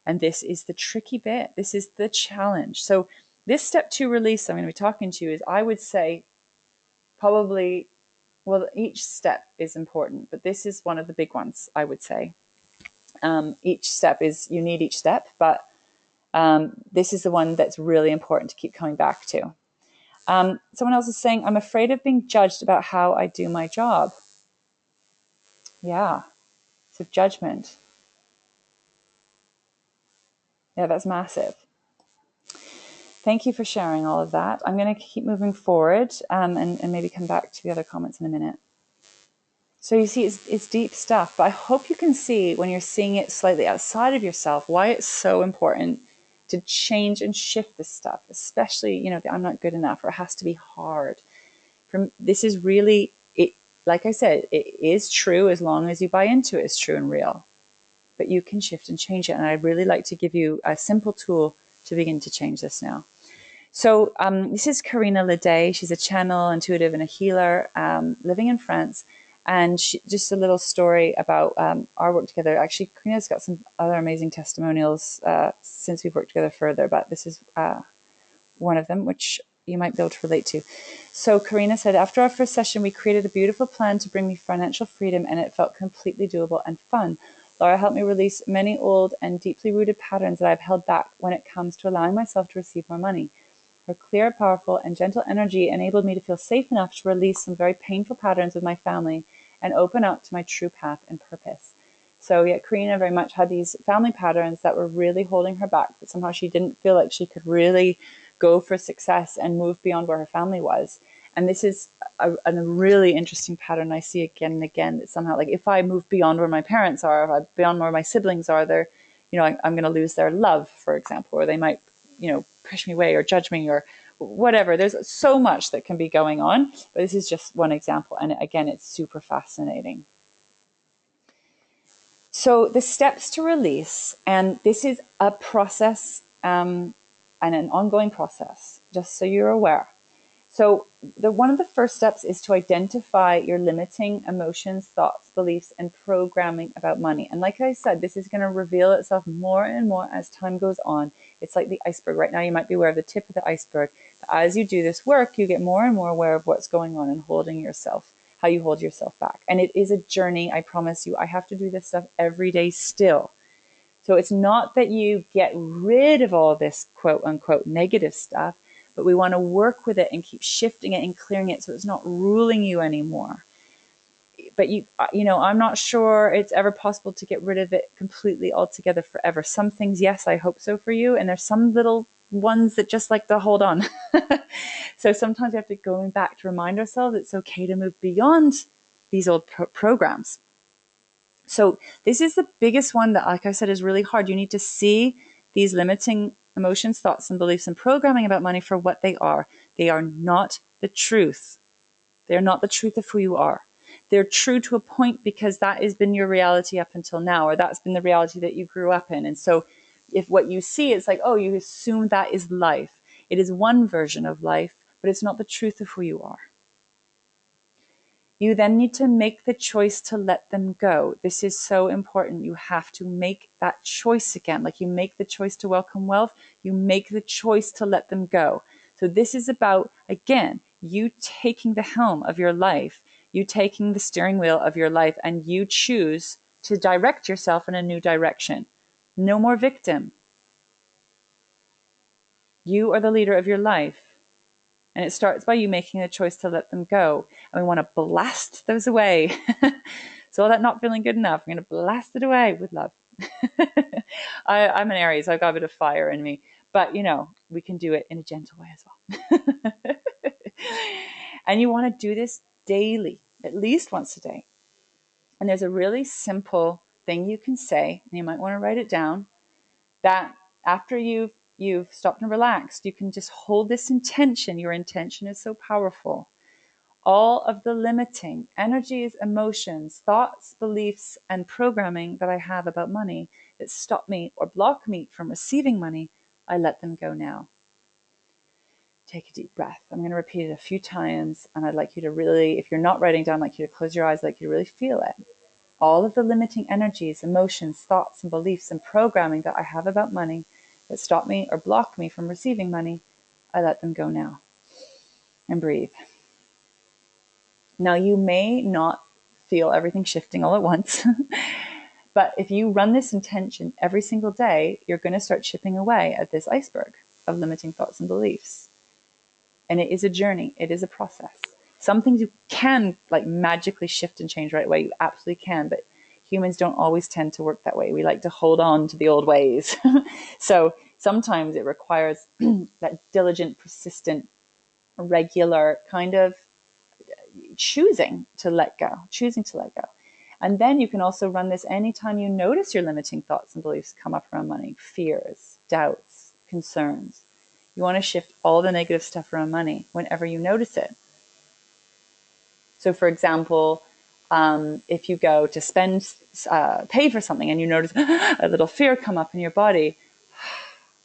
And this is the tricky bit. This is the challenge. So this step 2 release I'm going to be talking to you is, I would say, probably, well, each step is important, but this is one of the big ones, I would say. Each step you need each step, but this is the one that's really important to keep coming back to. Someone else is saying, I'm afraid of being judged about how I do my job. Yeah. So judgment. Yeah, that's massive. Thank you for sharing all of that. I'm going to keep moving forward, and maybe come back to the other comments in a minute. So you see, it's deep stuff, but I hope you can see, when you're seeing it slightly outside of yourself, why it's so important to change and shift this stuff, especially, I'm not good enough, or it has to be hard. This is really, like I said, it is true as long as you buy into it as true and real. But you can shift and change it. And I'd really like to give you a simple tool to begin to change this now. So this is Karina Leday. She's a channel, intuitive, and a healer, living in France. And just a little story about our work together. Actually, Karina's got some other amazing testimonials since we've worked together further, but this is one of them, which you might be able to relate to. So Karina said, after our first session, we created a beautiful plan to bring me financial freedom, and it felt completely doable and fun. Laura helped me release many old and deeply rooted patterns that I've held back when it comes to allowing myself to receive more money. Her clear, powerful, and gentle energy enabled me to feel safe enough to release some very painful patterns with my family and open up to my true path and purpose. So yeah, Karina very much had these family patterns that were really holding her back, but somehow she didn't feel like she could really go for success and move beyond where her family was. And this is a really interesting pattern I see again and again, that somehow, like, if I move beyond where my parents are, if I beyond where my siblings are, they're, I'm going to lose their love, for example, or they might, push me away or judge me or whatever. There's so much that can be going on, but this is just one example. And again, it's super fascinating. So the steps to release, and this is a process, and an ongoing process, just so you're aware. So one of the first steps is to identify your limiting emotions, thoughts, beliefs, and programming about money. And like I said, this is going to reveal itself more and more as time goes on. It's like the iceberg. Right now, you might be aware of the tip of the iceberg. But as you do this work, you get more and more aware of what's going on and holding yourself, how you hold yourself back. And it is a journey, I promise you. I have to do this stuff every day still. So it's not that you get rid of all this quote unquote negative stuff, but we want to work with it and keep shifting it and clearing it so it's not ruling you anymore. But I'm not sure it's ever possible to get rid of it completely altogether forever. Some things, yes, I hope so for you. And there's some little ones that just like to hold on. So sometimes we have to go back to remind ourselves it's okay to move beyond these old programs. So this is the biggest one that, like I said, is really hard. You need to see these limiting emotions, thoughts, and beliefs and programming about money for what they are. They are not the truth. They're not the truth of who you are. They're true to a point because that has been your reality up until now, or that's been the reality that you grew up in. And so if what you see is like, oh, you assume that is life. It is one version of life, but it's not the truth of who you are. You then need to make the choice to let them go. This is so important. You have to make that choice again. Like you make the choice to welcome wealth, you make the choice to let them go. So this is about, again, you taking the helm of your life, you taking the steering wheel of your life, and you choose to direct yourself in a new direction. No more victim. You are the leader of your life. And it starts by you making a choice to let them go. And we want to blast those away. So all that not feeling good enough, I'm going to blast it away with love. I'm an Aries. I've got a bit of fire in me. But, we can do it in a gentle way as well. And you want to do this daily, at least once a day. And there's a really simple thing you can say, and you might want to write it down, that after you've stopped and relaxed, you can just hold this intention. Your intention is so powerful. All of the limiting energies, emotions, thoughts, beliefs, and programming that I have about money that stop me or block me from receiving money, I let them go now. Take a deep breath. I'm going to repeat it a few times, and I'd like you to really, if you're not writing down, I'd like you to close your eyes, I'd like you to really feel it. All of the limiting energies, emotions, thoughts, and beliefs and programming that I have about money that stop me or block me from receiving money, I let them go now. And breathe. Now, you may not feel everything shifting all at once, but if you run this intention every single day, you're going to start chipping away at this iceberg of limiting thoughts and beliefs. And it is a journey. It is a process. Some things you can magically shift and change right away. You absolutely can, but humans don't always tend to work that way. We like to hold on to the old ways. So sometimes it requires that diligent, persistent, regular kind of choosing to let go. And then you can also run this anytime you notice your limiting thoughts and beliefs come up around money, fears, doubts, concerns. You want to shift all the negative stuff around money whenever you notice it. So for example, if you go to pay for something and you notice a little fear come up in your body,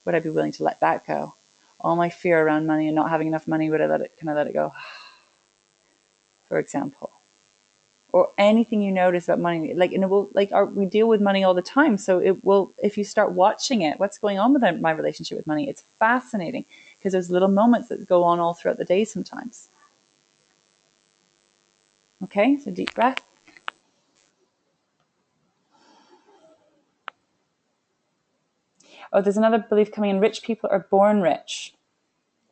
would I be willing to let that go? All my fear around money and not having enough money, can I let it go? For example. Or anything you notice about money, and it will, we deal with money all the time. So it will, if you start watching it, what's going on with my relationship with money, it's fascinating because there's little moments that go on all throughout the day sometimes. Okay, so deep breath. Oh, there's another belief coming in. Rich people are born rich.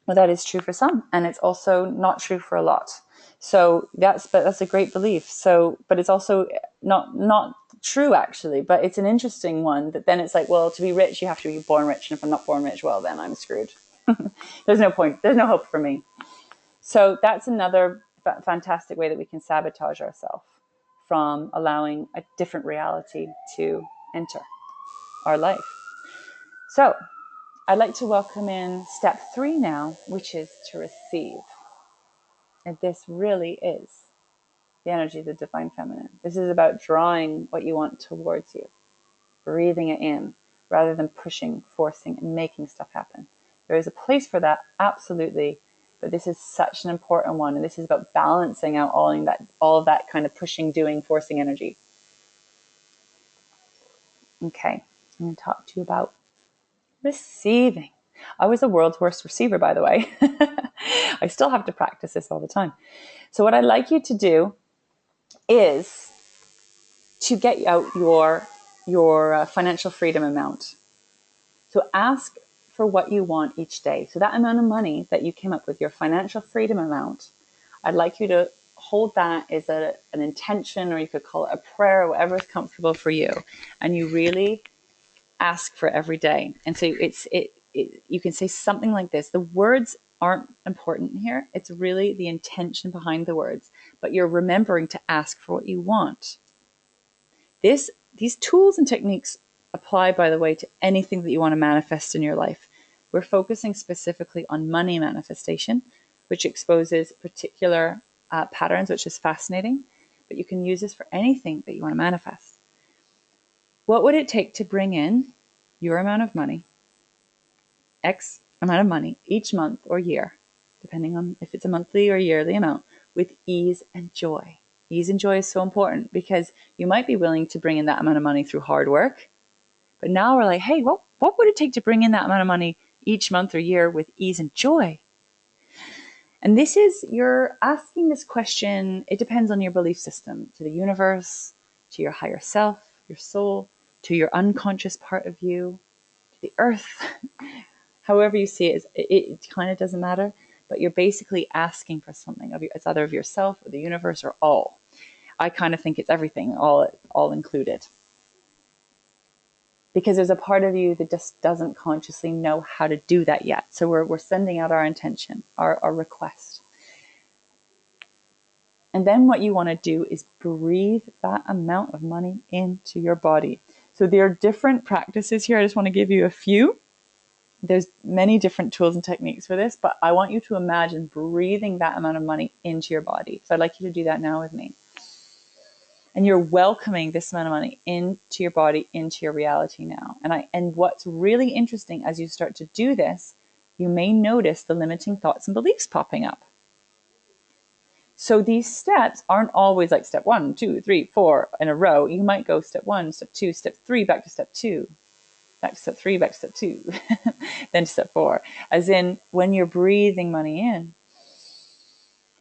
Well, that is true for some, and it's also not true for a lot. So that's a great belief. So, but it's also not true actually. But it's an interesting one. That then it's like, well, to be rich, you have to be born rich, and if I'm not born rich, well, then I'm screwed. There's no point. There's no hope for me. So that's another fantastic way that we can sabotage ourselves from allowing a different reality to enter our life. So I'd like to welcome in step 3 now, which is to receive. And this really is the energy of the divine feminine. This is about drawing what you want towards you, breathing it in, rather than pushing, forcing, and making stuff happen. There is a place for that, absolutely, but this is such an important one, and this is about balancing out all of that kind of pushing, doing, forcing energy. Okay, I'm going to talk to you about receiving. I was the world's worst receiver, by the way. I still have to practice this all the time. So what I'd like you to do is to get out your financial freedom amount. So ask for what you want each day. So that amount of money that you came up with, your financial freedom amount, I'd like you to hold that as an intention, or you could call it a prayer, or whatever is comfortable for you. And you really ask for every day. And so you can say something like this. The words aren't important here. It's really the intention behind the words, but you're remembering to ask for what you want. These tools and techniques apply, by the way, to anything that you want to manifest in your life. We're focusing specifically on money manifestation, which exposes particular patterns, which is fascinating, but you can use this for anything that you want to manifest. What would it take to bring in your amount of money, X amount of money, each month or year, depending on if it's a monthly or yearly amount, with ease and joy? Ease and joy is so important because you might be willing to bring in that amount of money through hard work. But now we're like, hey, what would it take to bring in that amount of money each month or year with ease and joy? And you're asking this question, it depends on your belief system, to the universe, to your higher self, your soul, to your unconscious part of you, to the earth. However you see it kind of doesn't matter, but you're basically asking for something. It's either of yourself or the universe or all. I kind of think it's everything, all included. Because there's a part of you that just doesn't consciously know how to do that yet. So we're sending out our intention, our request. And then what you want to do is breathe that amount of money into your body. So there are different practices here. I just want to give you a few. There's many different tools and techniques for this, but I want you to imagine breathing that amount of money into your body. So I'd like you to do that now with me. And you're welcoming this amount of money into your body, into your reality now. And what's really interesting as you start to do this, you may notice the limiting thoughts and beliefs popping up. So these steps aren't always like step 1, 2, 3, 4 in a row. You might go step 1, step 2, step 3, back to step 2, back to step 3, back to step 2, then to step 4. As in, when you're breathing money in,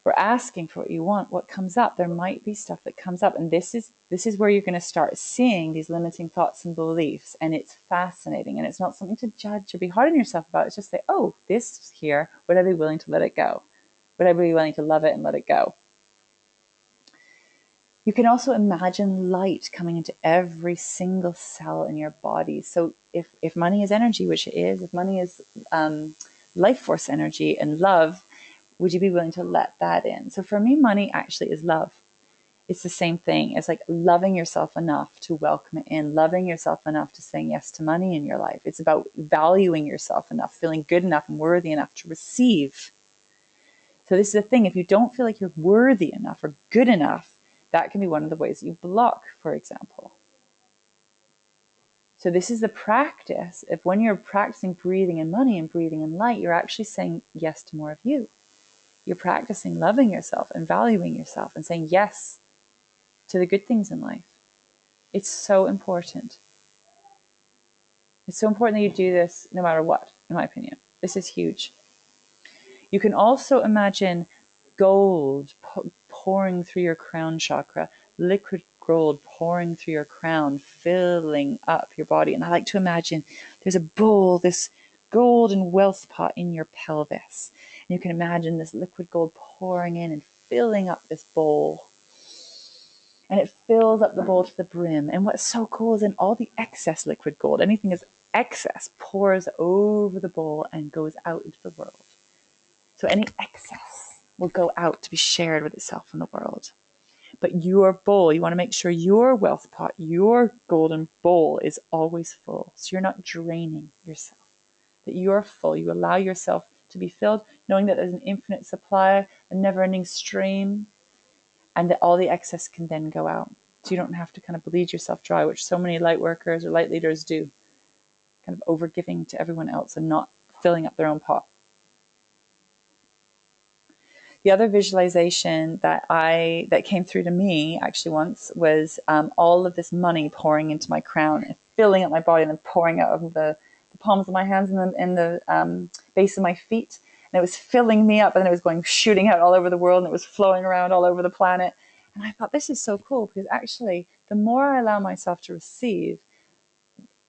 we're asking for what you want, what comes up. There might be stuff that comes up. And this is where you're going to start seeing these limiting thoughts and beliefs. And it's fascinating. And it's not something to judge or be hard on yourself about. It's just say, oh, this is here. Would I be willing to let it go? Would I be willing to love it and let it go? You can also imagine light coming into every single cell in your body. So if money is energy, which it is, if money is life force energy and love, would you be willing to let that in? So for me, money actually is love. It's the same thing. It's like loving yourself enough to welcome it in, loving yourself enough to saying yes to money in your life. It's about valuing yourself enough, feeling good enough and worthy enough to receive. So this is the thing. If you don't feel like you're worthy enough or good enough, that can be one of the ways you block, for example. So this is the practice. If when you're practicing breathing in money and breathing in light, you're actually saying yes to more of you. You're practicing loving yourself and valuing yourself and saying yes to the good things in life. It's so important. It's so important that you do this no matter what, in my opinion. This is huge. You can also imagine gold pouring through your crown chakra, liquid gold pouring through your crown, filling up your body. And I like to imagine there's a bowl, this golden wealth pot in your pelvis. And you can imagine this liquid gold pouring in and filling up this bowl. And it fills up the bowl to the brim. And what's so cool is in all the excess liquid gold, anything is excess pours over the bowl and goes out into the world. So any excess will go out to be shared with itself in the world. But your bowl, you want to make sure your wealth pot, your golden bowl is always full. So you're not draining yourself, that you're full. You allow yourself to be filled, knowing that there's an infinite supply, a never-ending stream, and that all the excess can then go out. So you don't have to kind of bleed yourself dry, which so many light workers or light leaders do, kind of over-giving to everyone else and not filling up their own pot. The other visualization that came through to me actually once was all of this money pouring into my crown and filling up my body and then pouring out of the palms of my hands and the base of my feet. And it was filling me up, and then it was going shooting out all over the world, and it was flowing around all over the planet. And I thought, this is so cool, because actually the more I allow myself to receive,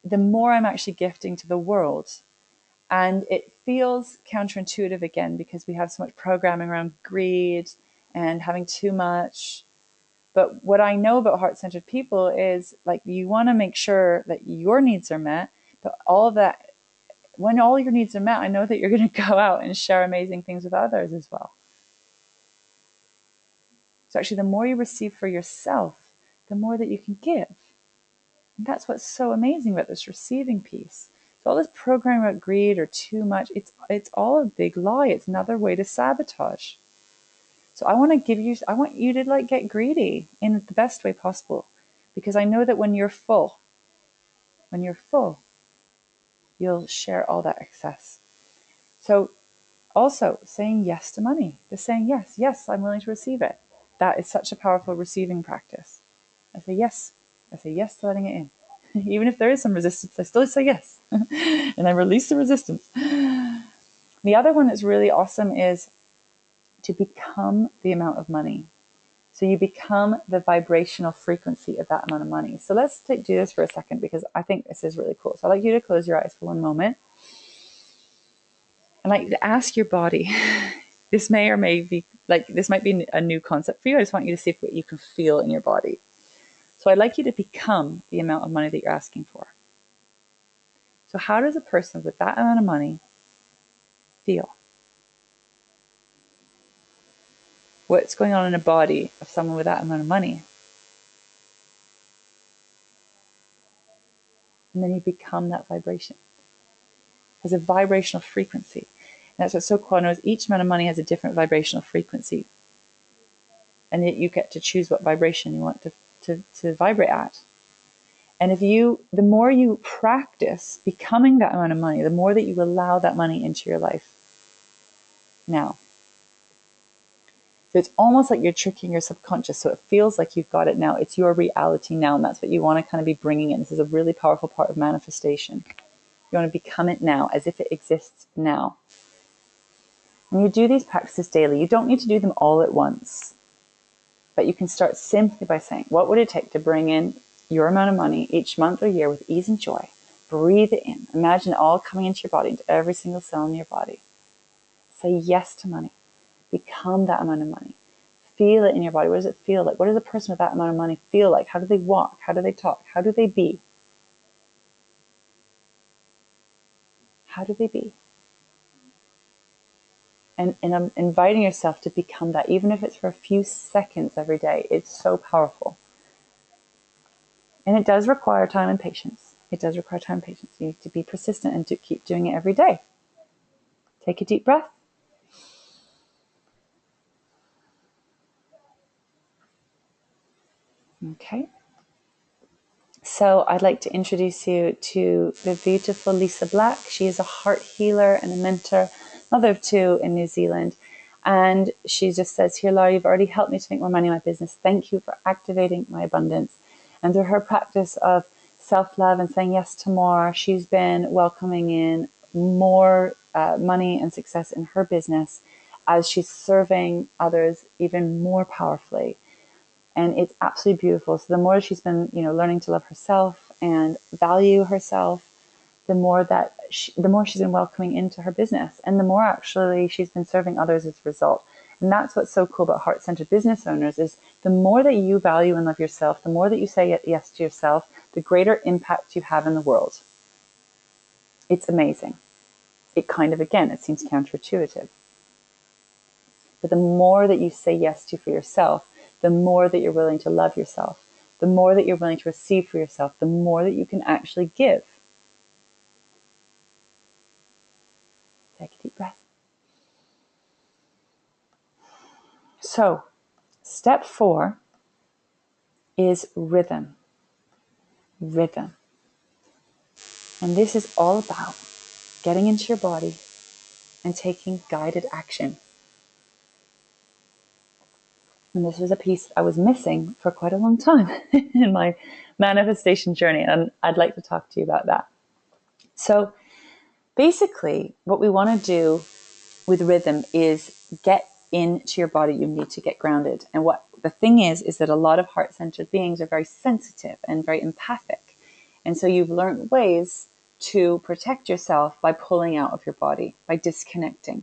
the more I'm actually gifting to the world. And it feels counterintuitive again, because we have so much programming around greed and having too much. But what I know about heart-centered people is, like, you want to make sure that your needs are met, but all of that, when all your needs are met, I know that you're going to go out and share amazing things with others as well. So actually, the more you receive for yourself, the more that you can give. And that's what's so amazing about this receiving piece. So all this programming about greed or too much, it's all a big lie. It's another way to sabotage. So I want you to like get greedy in the best way possible, because I know that when you're full, you'll share all that excess. So also saying yes to money, just saying yes, I'm willing to receive it. That is such a powerful receiving practice. I say yes to letting it in. Even if there is some resistance, I still say yes. And I release the resistance. The other one that's really awesome is to become the amount of money. So you become the vibrational frequency of that amount of money. So let's do this for a second, because I think this is really cool. So I'd like you to close your eyes for one moment. I'd like you to ask your body. This might be a new concept for you. I just want you to see what you can feel in your body. So I'd like you to become the amount of money that you're asking for. So how does a person with that amount of money feel? What's going on in the body of someone with that amount of money? And then you become that vibration. There's a vibrational frequency. And that's what's so cool. Is each amount of money has a different vibrational frequency. And yet you get to choose what vibration you want to vibrate at. And the more you practice becoming that amount of money, the more that you allow that money into your life now. So it's almost like you're tricking your subconscious. So it feels like you've got it now. It's your reality now. And that's what you want to kind of be bringing in. This is a really powerful part of manifestation. You want to become it now, as if it exists now. When you do these practices daily, you don't need to do them all at once. But you can start simply by saying, what would it take to bring in your amount of money each month or year with ease and joy? Breathe it in. Imagine it all coming into your body, into every single cell in your body. Say yes to money. Become that amount of money. Feel it in your body. What does it feel like? What does a person with that amount of money feel like? How do they walk? How do they talk? How do they be? How do they be? And I'm inviting yourself to become that, even if it's for a few seconds every day. It's so powerful. And it does require time and patience. You need to be persistent and to keep doing it every day. Take a deep breath. Okay. So I'd like to introduce you to the beautiful Lisa Black. She is a heart healer and a mentor, mother of two in New Zealand. And she just says here, Laura, you've already helped me to make more money in my business. Thank you for activating my abundance. And through her practice of self-love and saying yes to more, she's been welcoming in more money and success in her business as she's serving others even more powerfully. And it's absolutely beautiful. So the more she's been, learning to love herself and value herself, the more she's been welcoming into her business, and the more actually she's been serving others as a result. And that's what's so cool about heart-centered business owners is the more that you value and love yourself, the more that you say yes to yourself, the greater impact you have in the world. It's amazing. It kind of, again, it seems counterintuitive. But the more that you say yes to for yourself, the more that you're willing to love yourself, the more that you're willing to receive for yourself, the more that you can actually give. Take a deep breath. So, step 4 is rhythm. Rhythm. And this is all about getting into your body and taking guided action. And this was a piece I was missing for quite a long time in my manifestation journey. And I'd like to talk to you about that. So basically, what we want to do with rhythm is get into your body. You need to get grounded. And what the thing is that a lot of heart-centered beings are very sensitive and very empathic. And so you've learned ways to protect yourself by pulling out of your body, by disconnecting,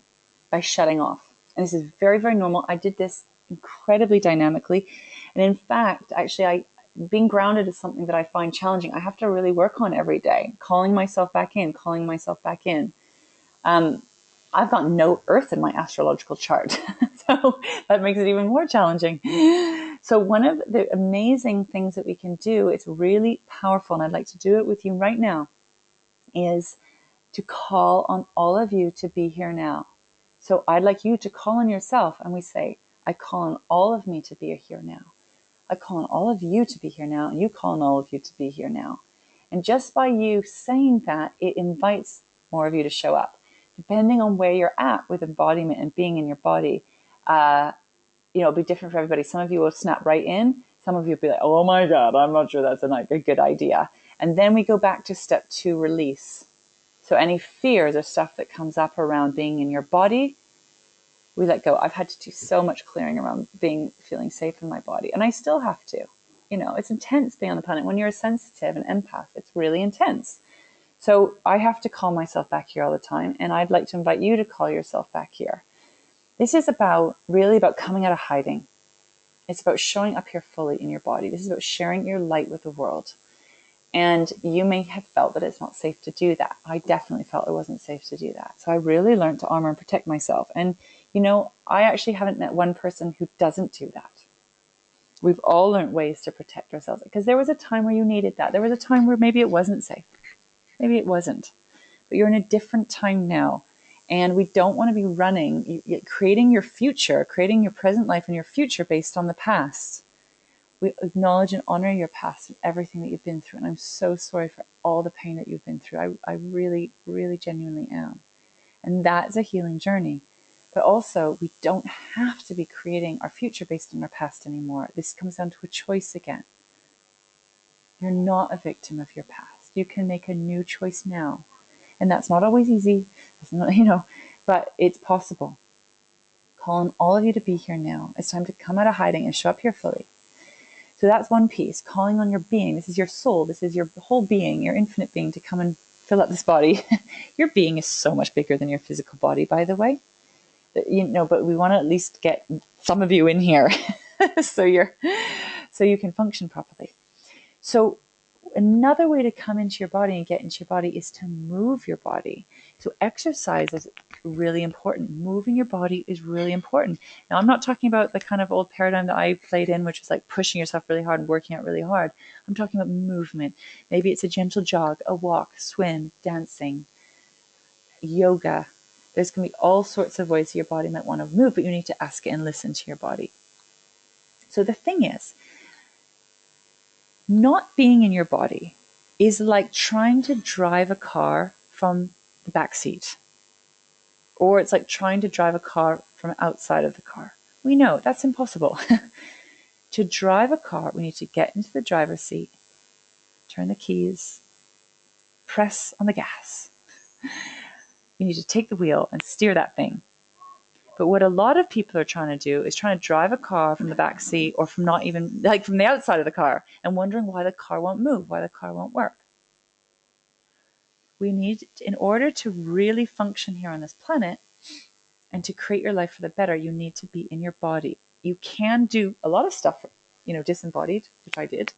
by shutting off. And this is very, very normal. I did this incredibly dynamically. And in fact, actually, being grounded is something that I find challenging. I have to really work on every day, calling myself back in. I've got no earth in my astrological chart. So that makes it even more challenging. So one of the amazing things that we can do, it's really powerful, and I'd like to do it with you right now, is to call on all of you to be here now. So I'd like you to call on yourself, and we say, I call on all of me to be here now. I call on all of you to be here now, and you call on all of you to be here now. And just by you saying that, it invites more of you to show up. Depending on where you're at with embodiment and being in your body, it'll be different for everybody. Some of you will snap right in. Some of you will be like, oh my God, I'm not sure that's a good idea. And then we go back to step 2, release. So any fears or stuff that comes up around being in your body, we let go. I've had to do so much clearing around feeling safe in my body. And I still have to. It's intense being on the planet. When you're a sensitive and empath, it's really intense. So I have to call myself back here all the time. And I'd like to invite you to call yourself back here. This is really about coming out of hiding. It's about showing up here fully in your body. This is about sharing your light with the world. And you may have felt that it's not safe to do that. I definitely felt it wasn't safe to do that. So I really learned to armor and protect myself. And, I actually haven't met one person who doesn't do that. We've all learned ways to protect ourselves because there was a time where you needed that. There was a time where maybe it wasn't safe. Maybe it wasn't. But you're in a different time now. And we don't want to be running, creating your future, creating your present life and your future based on the past. We acknowledge and honor your past and everything that you've been through. And I'm so sorry for all the pain that you've been through. I really, really genuinely am. And that's a healing journey. But also, we don't have to be creating our future based on our past anymore. This comes down to a choice again. You're not a victim of your past. You can make a new choice now. And that's not always easy, but it's possible. Call on all of you to be here now. It's time to come out of hiding and show up here fully. So that's one piece, calling on your being. This is your soul. This is your whole being, your infinite being to come and fill up this body. Your being is so much bigger than your physical body, by the way. But we want to at least get some of you in here so you can function properly. So another way to come into your body and get into your body is to move your body. So exercise is really important. Moving your body is really important. Now, I'm not talking about the kind of old paradigm that I played in, which is like pushing yourself really hard and working out really hard. I'm talking about movement. Maybe it's a gentle jog, a walk, swim, dancing, yoga. There's going to be all sorts of ways your body might want to move, but you need to ask it and listen to your body. So the thing is, not being in your body is like trying to drive a car from the back seat. Or it's like trying to drive a car from outside of the car. We know that's impossible. To drive a car, we need to get into the driver's seat, turn the keys, press on the gas. You need to take the wheel and steer that thing. But what a lot of people are trying to do is trying to drive a car from the back seat or from not even, like from the outside of the car and wondering why the car won't move, why the car won't work. we need, in order to really function here on this planet and to create your life for the better, you need to be in your body. You can do a lot of stuff, disembodied, which I did,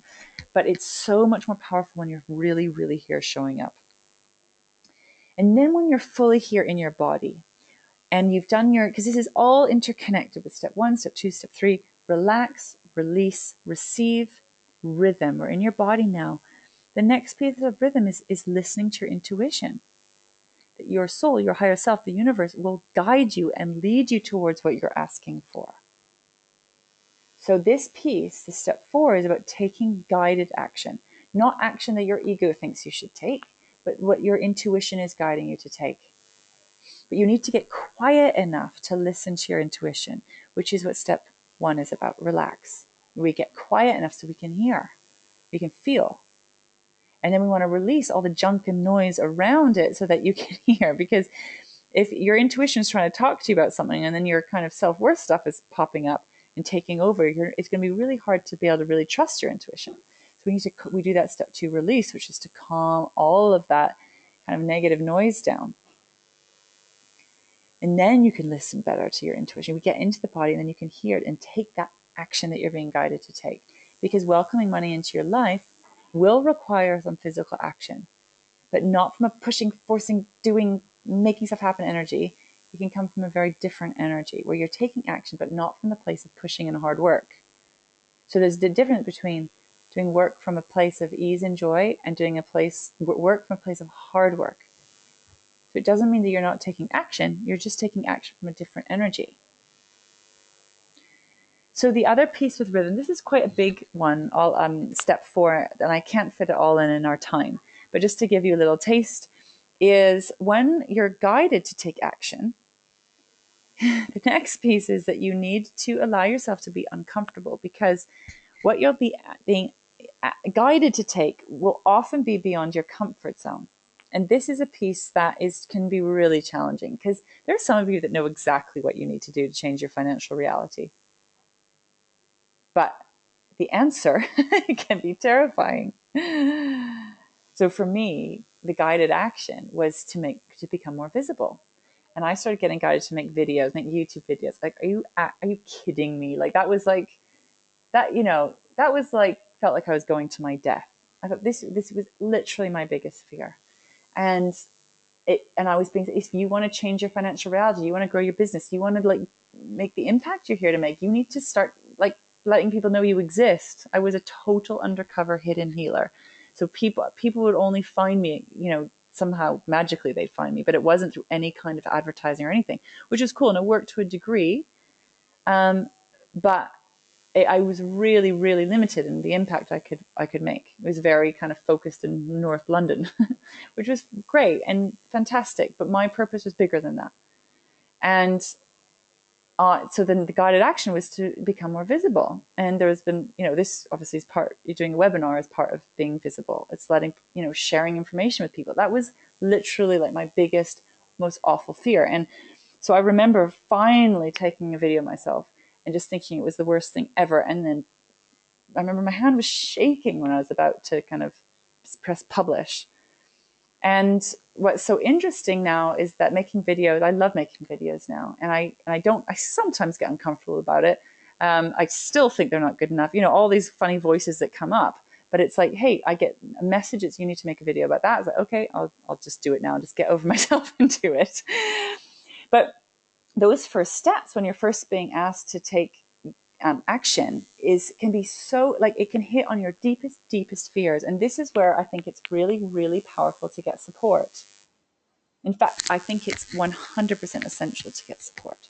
but it's so much more powerful when you're really, really here showing up. And then when you're fully here in your body and you've done because this is all interconnected with step 1, step 2, step 3, relax, release, receive, rhythm. We're in your body now. The next piece of rhythm is listening to your intuition. That your soul, your higher self, the universe will guide you and lead you towards what you're asking for. So this piece, the step 4, is about taking guided action. Not action that your ego thinks you should take, but what your intuition is guiding you to take. But you need to get quiet enough to listen to your intuition, which is what step 1 is about. Relax. We get quiet enough so we can hear, we can feel. And then we want to release all the junk and noise around it so that you can hear. Because if your intuition is trying to talk to you about something and then your kind of self-worth stuff is popping up and taking over, it's going to be really hard to be able to really trust your intuition. So we do that step 2, release, which is to calm all of that kind of negative noise down. And then you can listen better to your intuition. We get into the body and then you can hear it and take that action that you're being guided to take. Because welcoming money into your life will require some physical action, but not from a pushing, forcing, doing, making stuff happen energy. It can come from a very different energy where you're taking action, but not from the place of pushing and hard work. So there's the difference between doing work from a place of ease and joy and doing work from a place of hard work. So it doesn't mean that you're not taking action. You're just taking action from a different energy. So the other piece with rhythm, this is quite a big one, step 4, and I can't fit it all in our time. But just to give you a little taste, is when you're guided to take action, the next piece is that you need to allow yourself to be uncomfortable, because what you'll be being guided to take will often be beyond your comfort zone. And this is a piece that can be really challenging, because there are some of you that know exactly what you need to do to change your financial reality. But the answer can be terrifying. So for me, the guided action was to become more visible. And I started getting guided to make videos, make YouTube videos. Like, are you kidding me? Like, that was like, felt like I was going to my death. I thought this was literally my biggest fear. And I was being, if you want to change your financial reality, you want to grow your business, you want to like make the impact you're here to make, you need to start like letting people know you exist. I was a total undercover hidden healer. So people would only find me, somehow magically they'd find me, but it wasn't through any kind of advertising or anything, which is cool. And it worked to a degree. But I was really, really limited in the impact I could make. It was very kind of focused in North London, which was great and fantastic. But my purpose was bigger than that. And so then the guided action was to become more visible. And there's been, this obviously is you're doing a webinar as part of being visible. It's letting, sharing information with people. That was literally like my biggest, most awful fear. And so I remember finally taking a video of myself and just thinking it was the worst thing ever. And then I remember my hand was shaking when I was about to kind of press publish. And what's so interesting now is that making videos, I love making videos now. And I sometimes get uncomfortable about it. I still think they're not good enough. All these funny voices that come up. But it's like, hey, I get messages, you need to make a video about that. I was like, okay, I'll just do it now and just get over myself and do it. But those first steps, when you're first being asked to take action, can be so, like, it can hit on your deepest fears. And this is where I think it's really, really powerful to get support. In fact, I think it's 100% essential to get support.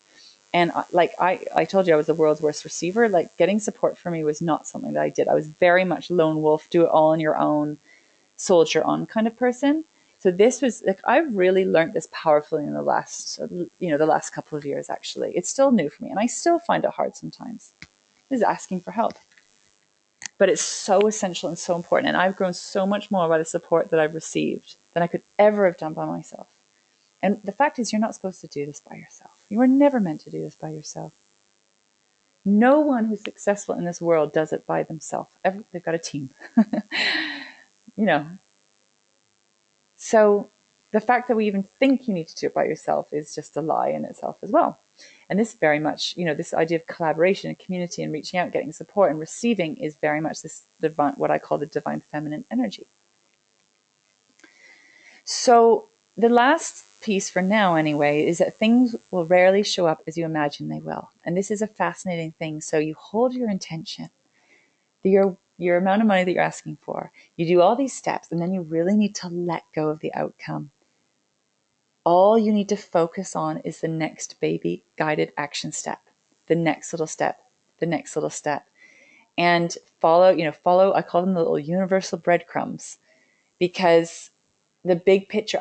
And I told you I was the world's worst receiver. Like, getting support for me was not something that I did. I was very much lone wolf, do it all on your own, soldier on kind of person. So this was like, I've really learned this powerfully in the last couple of years, actually. It's still new for me and I still find it hard sometimes. Is asking for help. But it's so essential and so important. And I've grown so much more by the support that I've received than I could ever have done by myself. And the fact is, you're not supposed to do this by yourself. You were never meant to do this by yourself. No one who's successful in this world does it by themselves. They've got a team. So the fact that we even think you need to do it by yourself is just a lie in itself as well. And this very much, this idea of collaboration and community and reaching out, getting support and receiving is very much this divine, what I call the divine feminine energy. So the last piece for now anyway is that things will rarely show up as you imagine they will. And this is a fascinating thing. So you hold your intention, your amount of money that you're asking for, you do all these steps, and then you really need to let go of the outcome. All you need to focus on is the next baby guided action step, the next little step, the next little step. And follow, I call them the little universal breadcrumbs, because the big picture,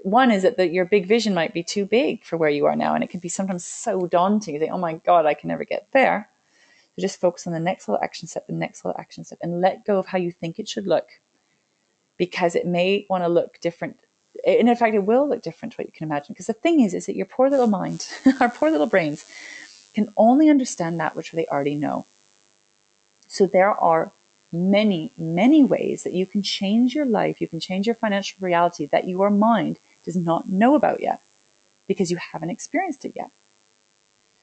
one is that your big vision might be too big for where you are now. And it can be sometimes so daunting. You think, oh my God, I can never get there. So just focus on the next little action step, the next little action step, and let go of how you think it should look, because it may want to look different. And in fact, it will look different to what you can imagine. Because the thing is that your poor little mind, our poor little brains, can only understand that which they already know. So there are many, many ways that you can change your life, you can change your financial reality that your mind does not know about yet, because you haven't experienced it yet.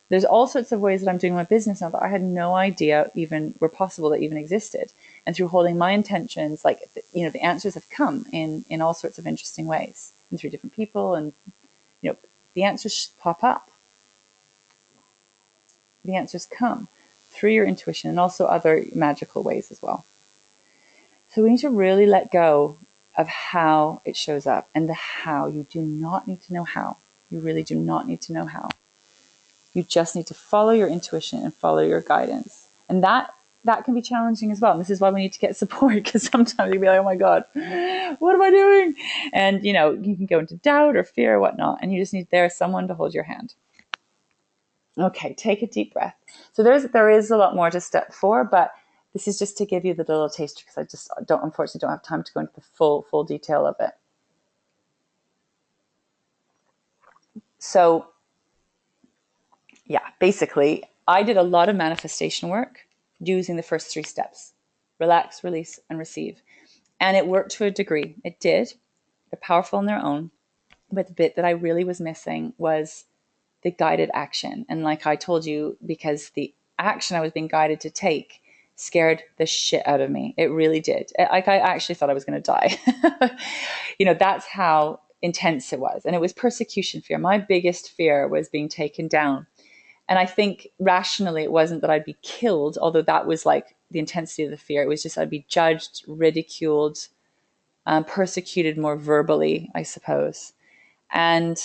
There's all sorts of ways that I'm doing my business now that I had no idea even were possible, that even existed. And through holding my intentions, the answers have come in all sorts of interesting ways, and through different people, and the answers pop up. The answers come through your intuition, and also other magical ways as well. So we need to really let go of how it shows up, and the how. You do not need to know how. You really do not need to know how. You just need to follow your intuition and follow your guidance. And that can be challenging as well. And this is why we need to get support, because sometimes you'll be like, oh my God, what am I doing? And, you can go into doubt or fear or whatnot. And you just need someone to hold your hand. Okay, take a deep breath. So there is a lot more to step 4, but this is just to give you the little taster, because I just unfortunately don't have time to go into the full detail of it. So yeah, basically, I did a lot of manifestation work using the first 3 steps: relax, release, and receive. And it worked to a degree. It did. They're powerful in their own. But the bit that I really was missing was the guided action. And like I told you, because the action I was being guided to take scared the shit out of me. It really did. I actually thought I was going to die. That's how intense it was. And it was persecution fear. My biggest fear was being taken down. And I think rationally it wasn't that I'd be killed, although that was like the intensity of the fear. It was just I'd be judged, ridiculed, persecuted more verbally, I suppose. And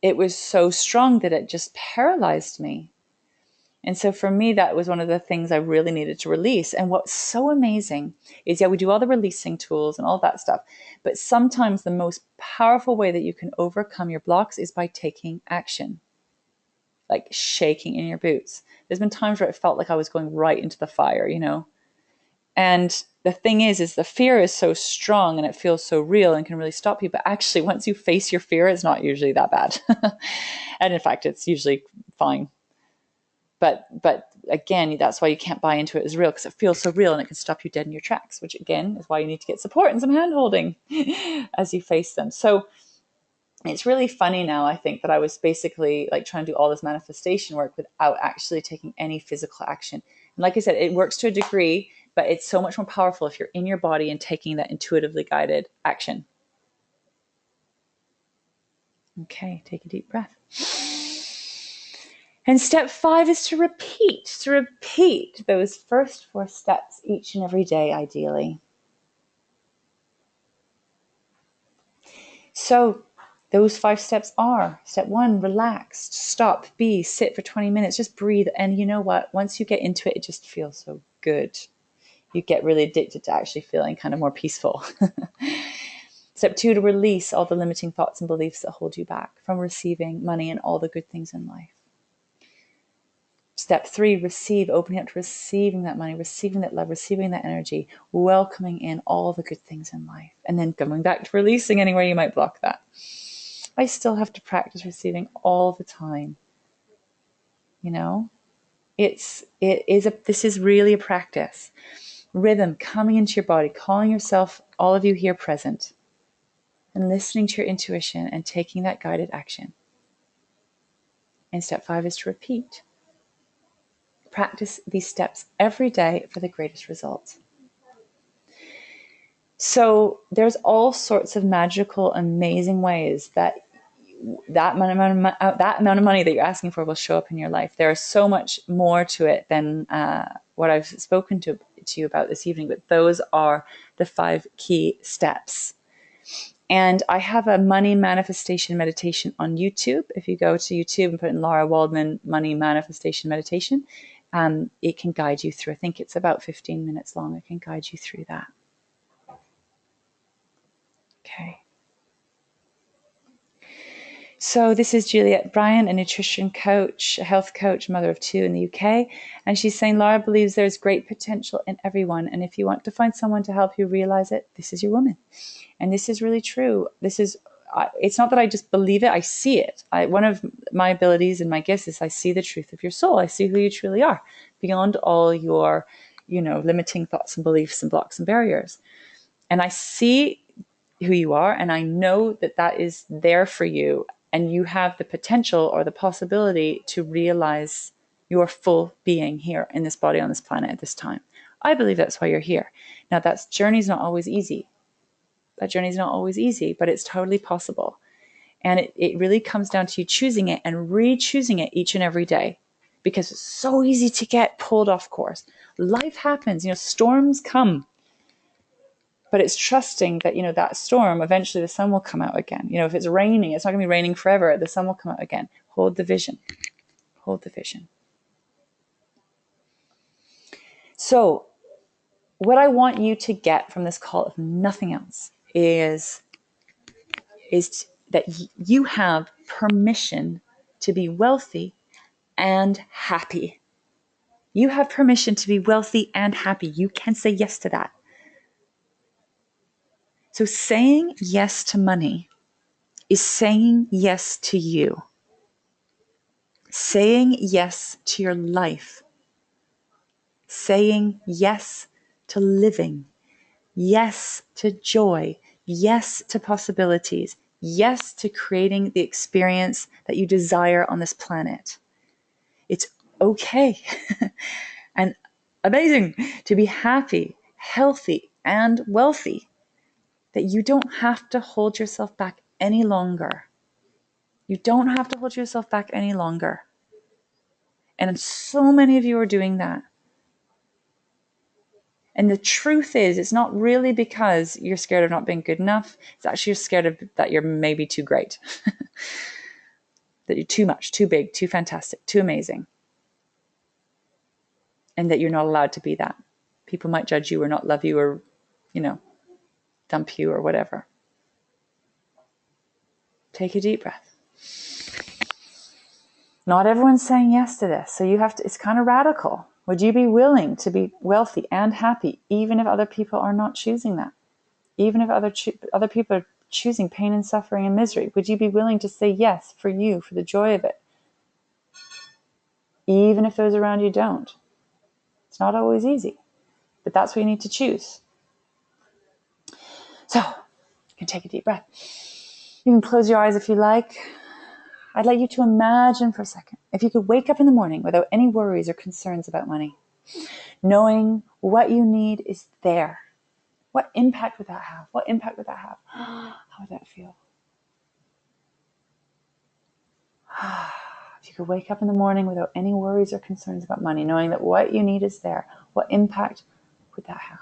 it was so strong that it just paralyzed me. And so for me, that was one of the things I really needed to release. And what's so amazing is, we do all the releasing tools and all that stuff. But sometimes the most powerful way that you can overcome your blocks is by taking action. Like shaking in your boots. There's been times where it felt like I was going right into the fire, And the thing is the fear is so strong and it feels so real and can really stop you. But actually, once you face your fear, it's not usually that bad. And in fact, it's usually fine. But again, that's why you can't buy into it as real, because it feels so real and it can stop you dead in your tracks, which again is why you need to get support and some hand holding as you face them. So it's really funny now, I think, that I was basically like trying to do all this manifestation work without actually taking any physical action. And like I said, it works to a degree, but it's so much more powerful if you're in your body and taking that intuitively guided action. Okay, take a deep breath. And step 5 is to repeat those first 4 steps each and every day, ideally. So those 5 steps are: step 1, relax, stop, sit for 20 minutes, just breathe. And you know what? Once you get into it, it just feels so good. You get really addicted to actually feeling kind of more peaceful. Step 2, to release all the limiting thoughts and beliefs that hold you back from receiving money and all the good things in life. Step 3, receive, opening up to receiving that money, receiving that love, receiving that energy, welcoming in all the good things in life. And then coming back to releasing anywhere you might block that. I still have to practice receiving all the time. This is really a practice. Rhythm, coming into your body, calling yourself, all of you here present. and listening to your intuition and taking that guided action. And step 5 is to repeat. Practice these steps every day for the greatest results. So there's all sorts of magical, amazing ways that amount of money that you're asking for will show up in your life. There is so much more to it than what I've spoken to you about this evening, but those are the 5 key steps. And I have a money manifestation meditation on YouTube. If you go to YouTube and put in Laura Waldman money manifestation meditation, it can guide you through. I think it's about 15 minutes long. It can guide you through that. Okay. So this is Juliet Bryan, a nutrition coach, a health coach, mother of 2 in the UK. And she's saying, Laura believes there's great potential in everyone. And if you want to find someone to help you realize it, this is your woman. And this is really true. It's not that I just believe it, I see it. One of my abilities and my gifts is I see the truth of your soul. I see who you truly are beyond all your, limiting thoughts and beliefs and blocks and barriers. And I see who you are, and I know that is there for you. And you have the potential or the possibility to realize your full being here in this body on this planet at this time. I believe that's why you're here. Now, that journey's not always easy. But it's totally possible. And it really comes down to you choosing it and re-choosing it each and every day, because it's so easy to get pulled off course. Life happens, storms come. But it's trusting that, that storm, eventually the sun will come out again. If it's raining, it's not going to be raining forever. The sun will come out again. Hold the vision. Hold the vision. So what I want you to get from this call, if nothing else, is that you have permission to be wealthy and happy. You have permission to be wealthy and happy. You can say yes to that. So saying yes to money is saying yes to you. Saying yes to your life. Saying yes to living. Yes to joy. Yes to possibilities. Yes to creating the experience that you desire on this planet. It's okay and amazing to be happy, healthy, and wealthy. That you don't have to hold yourself back any longer. You don't have to hold yourself back any longer. And so many of you are doing that. And the truth is, it's not really because you're scared of not being good enough. It's actually you're scared of that you're maybe too great. That you're too much, too big, too fantastic, too amazing. And that you're not allowed to be that. People might judge you or not love you or, dump you or whatever. Take a deep breath. Not everyone's saying yes to this. So it's kind of radical. Would you be willing to be wealthy and happy, even if other people are not choosing that? Even if other people are choosing pain and suffering and misery, would you be willing to say yes for you, for the joy of it? Even if those around you don't. It's not always easy, but that's what you need to choose. So, you can take a deep breath. You can close your eyes if you like. I'd like you to imagine for a second, if you could wake up in the morning without any worries or concerns about money, knowing what you need is there. What impact would that have? What impact would that have? How would that feel? If you could wake up in the morning without any worries or concerns about money, knowing that what you need is there, what impact would that have?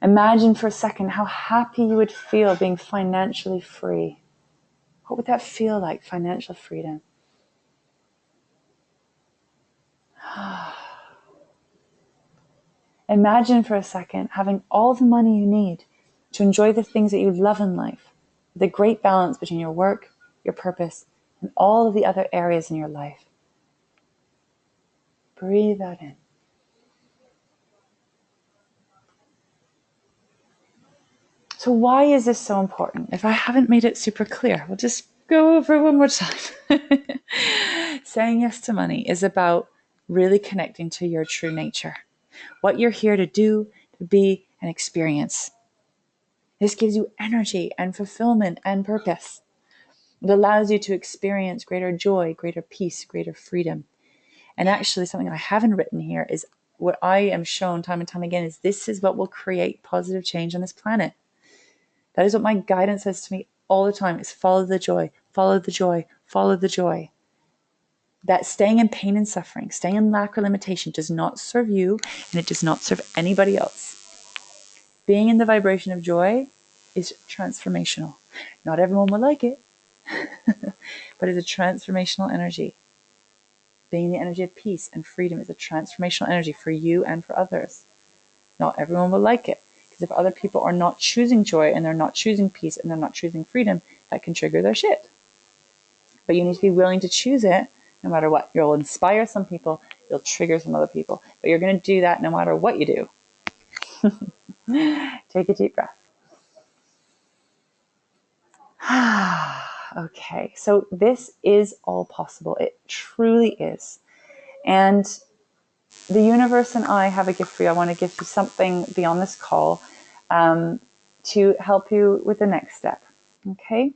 Imagine for a second how happy you would feel being financially free. What would that feel like, financial freedom? Imagine for a second having all the money you need to enjoy the things that you love in life, the great balance between your work, your purpose, and all of the other areas in your life. Breathe that in. So why is this so important? If I haven't made it super clear, we'll just go over it one more time. Saying yes to money is about really connecting to your true nature. What you're here to do, to be, and experience. This gives you energy and fulfillment and purpose. It allows you to experience greater joy, greater peace, greater freedom. And actually, something I haven't written here is what I am shown time and time again is this is what will create positive change on this planet. That is what my guidance says to me all the time is follow the joy, follow the joy, follow the joy. That staying in pain and suffering, staying in lack or limitation does not serve you and it does not serve anybody else. Being in the vibration of joy is transformational. Not everyone will like it, but it's a transformational energy. Being the energy of peace and freedom is a transformational energy for you and for others. Not everyone will like it, because if other people are not choosing joy and they're not choosing peace and they're not choosing freedom, that can trigger their shit. But you need to be willing to choose it no matter what. You'll inspire some people, you'll trigger some other people, but you're going to do that no matter what you do. Take a deep breath. Okay, so this is all possible. It truly is. And the universe and I have a gift for you. I want to give you something beyond this call to help you with the next step. Okay?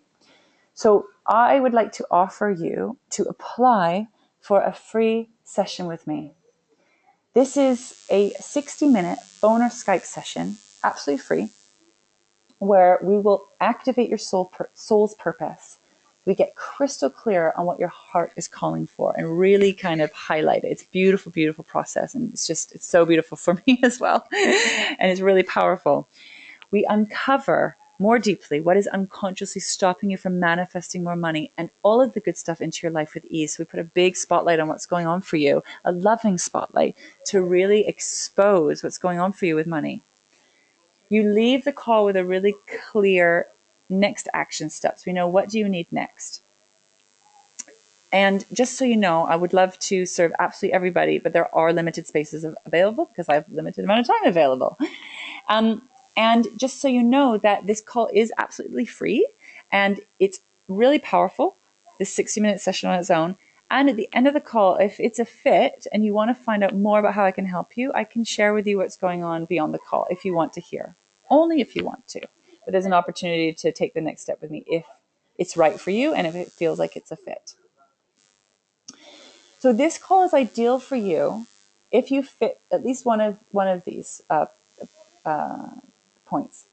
So I would like to offer you to apply for a free session with me. This is a 60-minute phone or Skype session, absolutely free, where we will activate your soul's purpose. We get crystal clear on what your heart is calling for and really kind of highlight it. It's a beautiful, beautiful process. And it's so beautiful for me as well. And it's really powerful. We uncover more deeply what is unconsciously stopping you from manifesting more money and all of the good stuff into your life with ease. So we put a big spotlight on what's going on for you, a loving spotlight to really expose what's going on for you with money. You leave the call with a really clear next action steps. We know what do you need next. And just so you know, I would love to serve absolutely everybody, but there are limited spaces available because I have a limited amount of time available. And just so you know that this call is absolutely free and it's really powerful, this 60-minute session on its own. And at the end of the call, if it's a fit and you want to find out more about how I can help you, I can share with you what's going on beyond the call if you want to hear. Only if you want to. But there's an opportunity to take the next step with me if it's right for you and if it feels like it's a fit. So this call is ideal for you if you fit at least one of these points.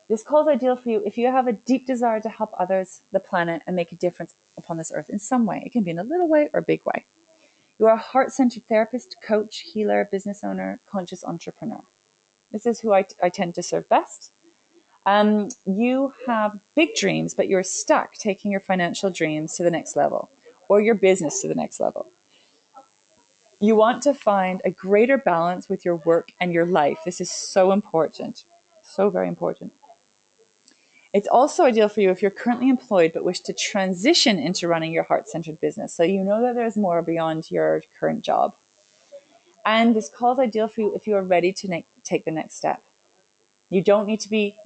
This call is ideal for you if you have a deep desire to help others, the planet, and make a difference upon this earth in some way. It can be in a little way or a big way. You are a heart-centered therapist, coach, healer, business owner, conscious entrepreneur. This is who I tend to serve best. You have big dreams, but you're stuck taking your financial dreams to the next level or your business to the next level. You want to find a greater balance with your work and your life. This is so important, so very important. It's also ideal for you if you're currently employed but wish to transition into running your heart-centered business. So you know that there's more beyond your current job. And this call is ideal for you if you are ready to take the next step. You don't need to be,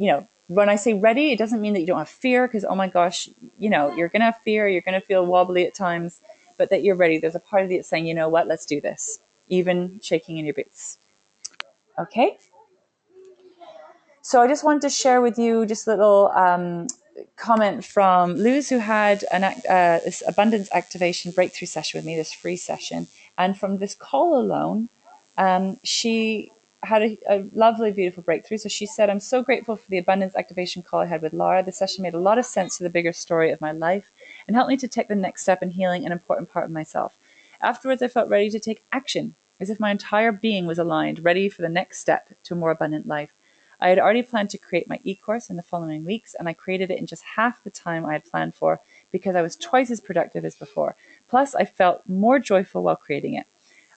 when I say ready, it doesn't mean that you don't have fear because, oh my gosh, you're going to have fear. You're going to feel wobbly at times, but that you're ready. There's a part of you that's saying, you know what, let's do this. Even shaking in your boots. Okay. So I just wanted to share with you just a little comment from Luz, who had this abundance activation breakthrough session with me, this free session. And from this call alone, she had a lovely, beautiful breakthrough. So she said, I'm so grateful for the abundance activation call I had with Laura. The session made a lot of sense to the bigger story of my life and helped me to take the next step in healing an important part of myself. Afterwards, I felt ready to take action, as if my entire being was aligned, ready for the next step to a more abundant life. I had already planned to create my e-course in the following weeks, and I created it in just half the time I had planned for because I was twice as productive as before. Plus, I felt more joyful while creating it.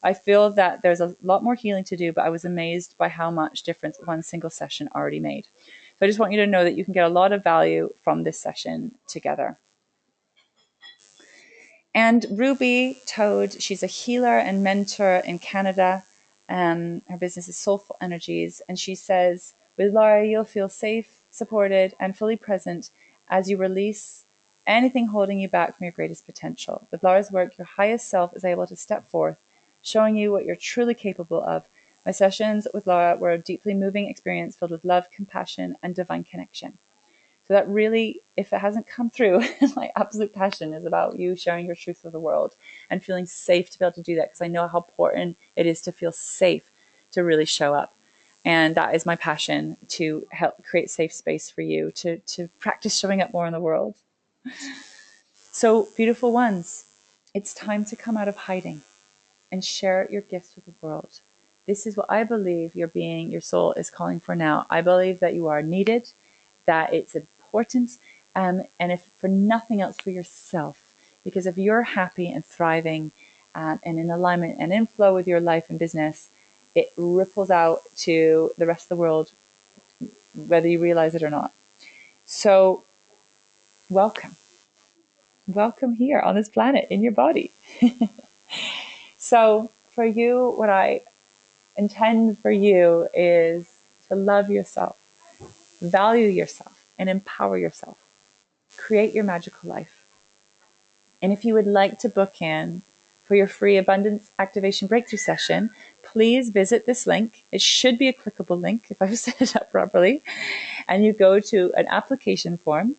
I feel that there's a lot more healing to do, but I was amazed by how much difference one single session already made. So I just want you to know that you can get a lot of value from this session together. And Ruby Toad, she's a healer and mentor in Canada. Her business is Soulful Energies. And she says, with Laura, you'll feel safe, supported, and fully present as you release anything holding you back from your greatest potential. With Laura's work, your highest self is able to step forth, showing you what you're truly capable of. My sessions with Laura were a deeply moving experience filled with love, compassion, and divine connection. So that really, if it hasn't come through, my absolute passion is about you sharing your truth with the world and feeling safe to be able to do that, because I know how important it is to feel safe to really show up. And that is my passion, to help create safe space for you to practice showing up more in the world. So, beautiful ones, it's time to come out of hiding and share your gifts with the world. This is what I believe your being, your soul is calling for now. I believe that you are needed, that it's important, and if for nothing else, for yourself. Because if you're happy and thriving and in alignment and in flow with your life and business, it ripples out to the rest of the world, whether you realize it or not. So, welcome. Welcome here on this planet in your body. So, for you, what I intend for you is to love yourself, value yourself, and empower yourself. Create your magical life. And if you would like to book in for your free abundance activation breakthrough session, please visit this link. It should be a clickable link if I've set it up properly. And you go to an application form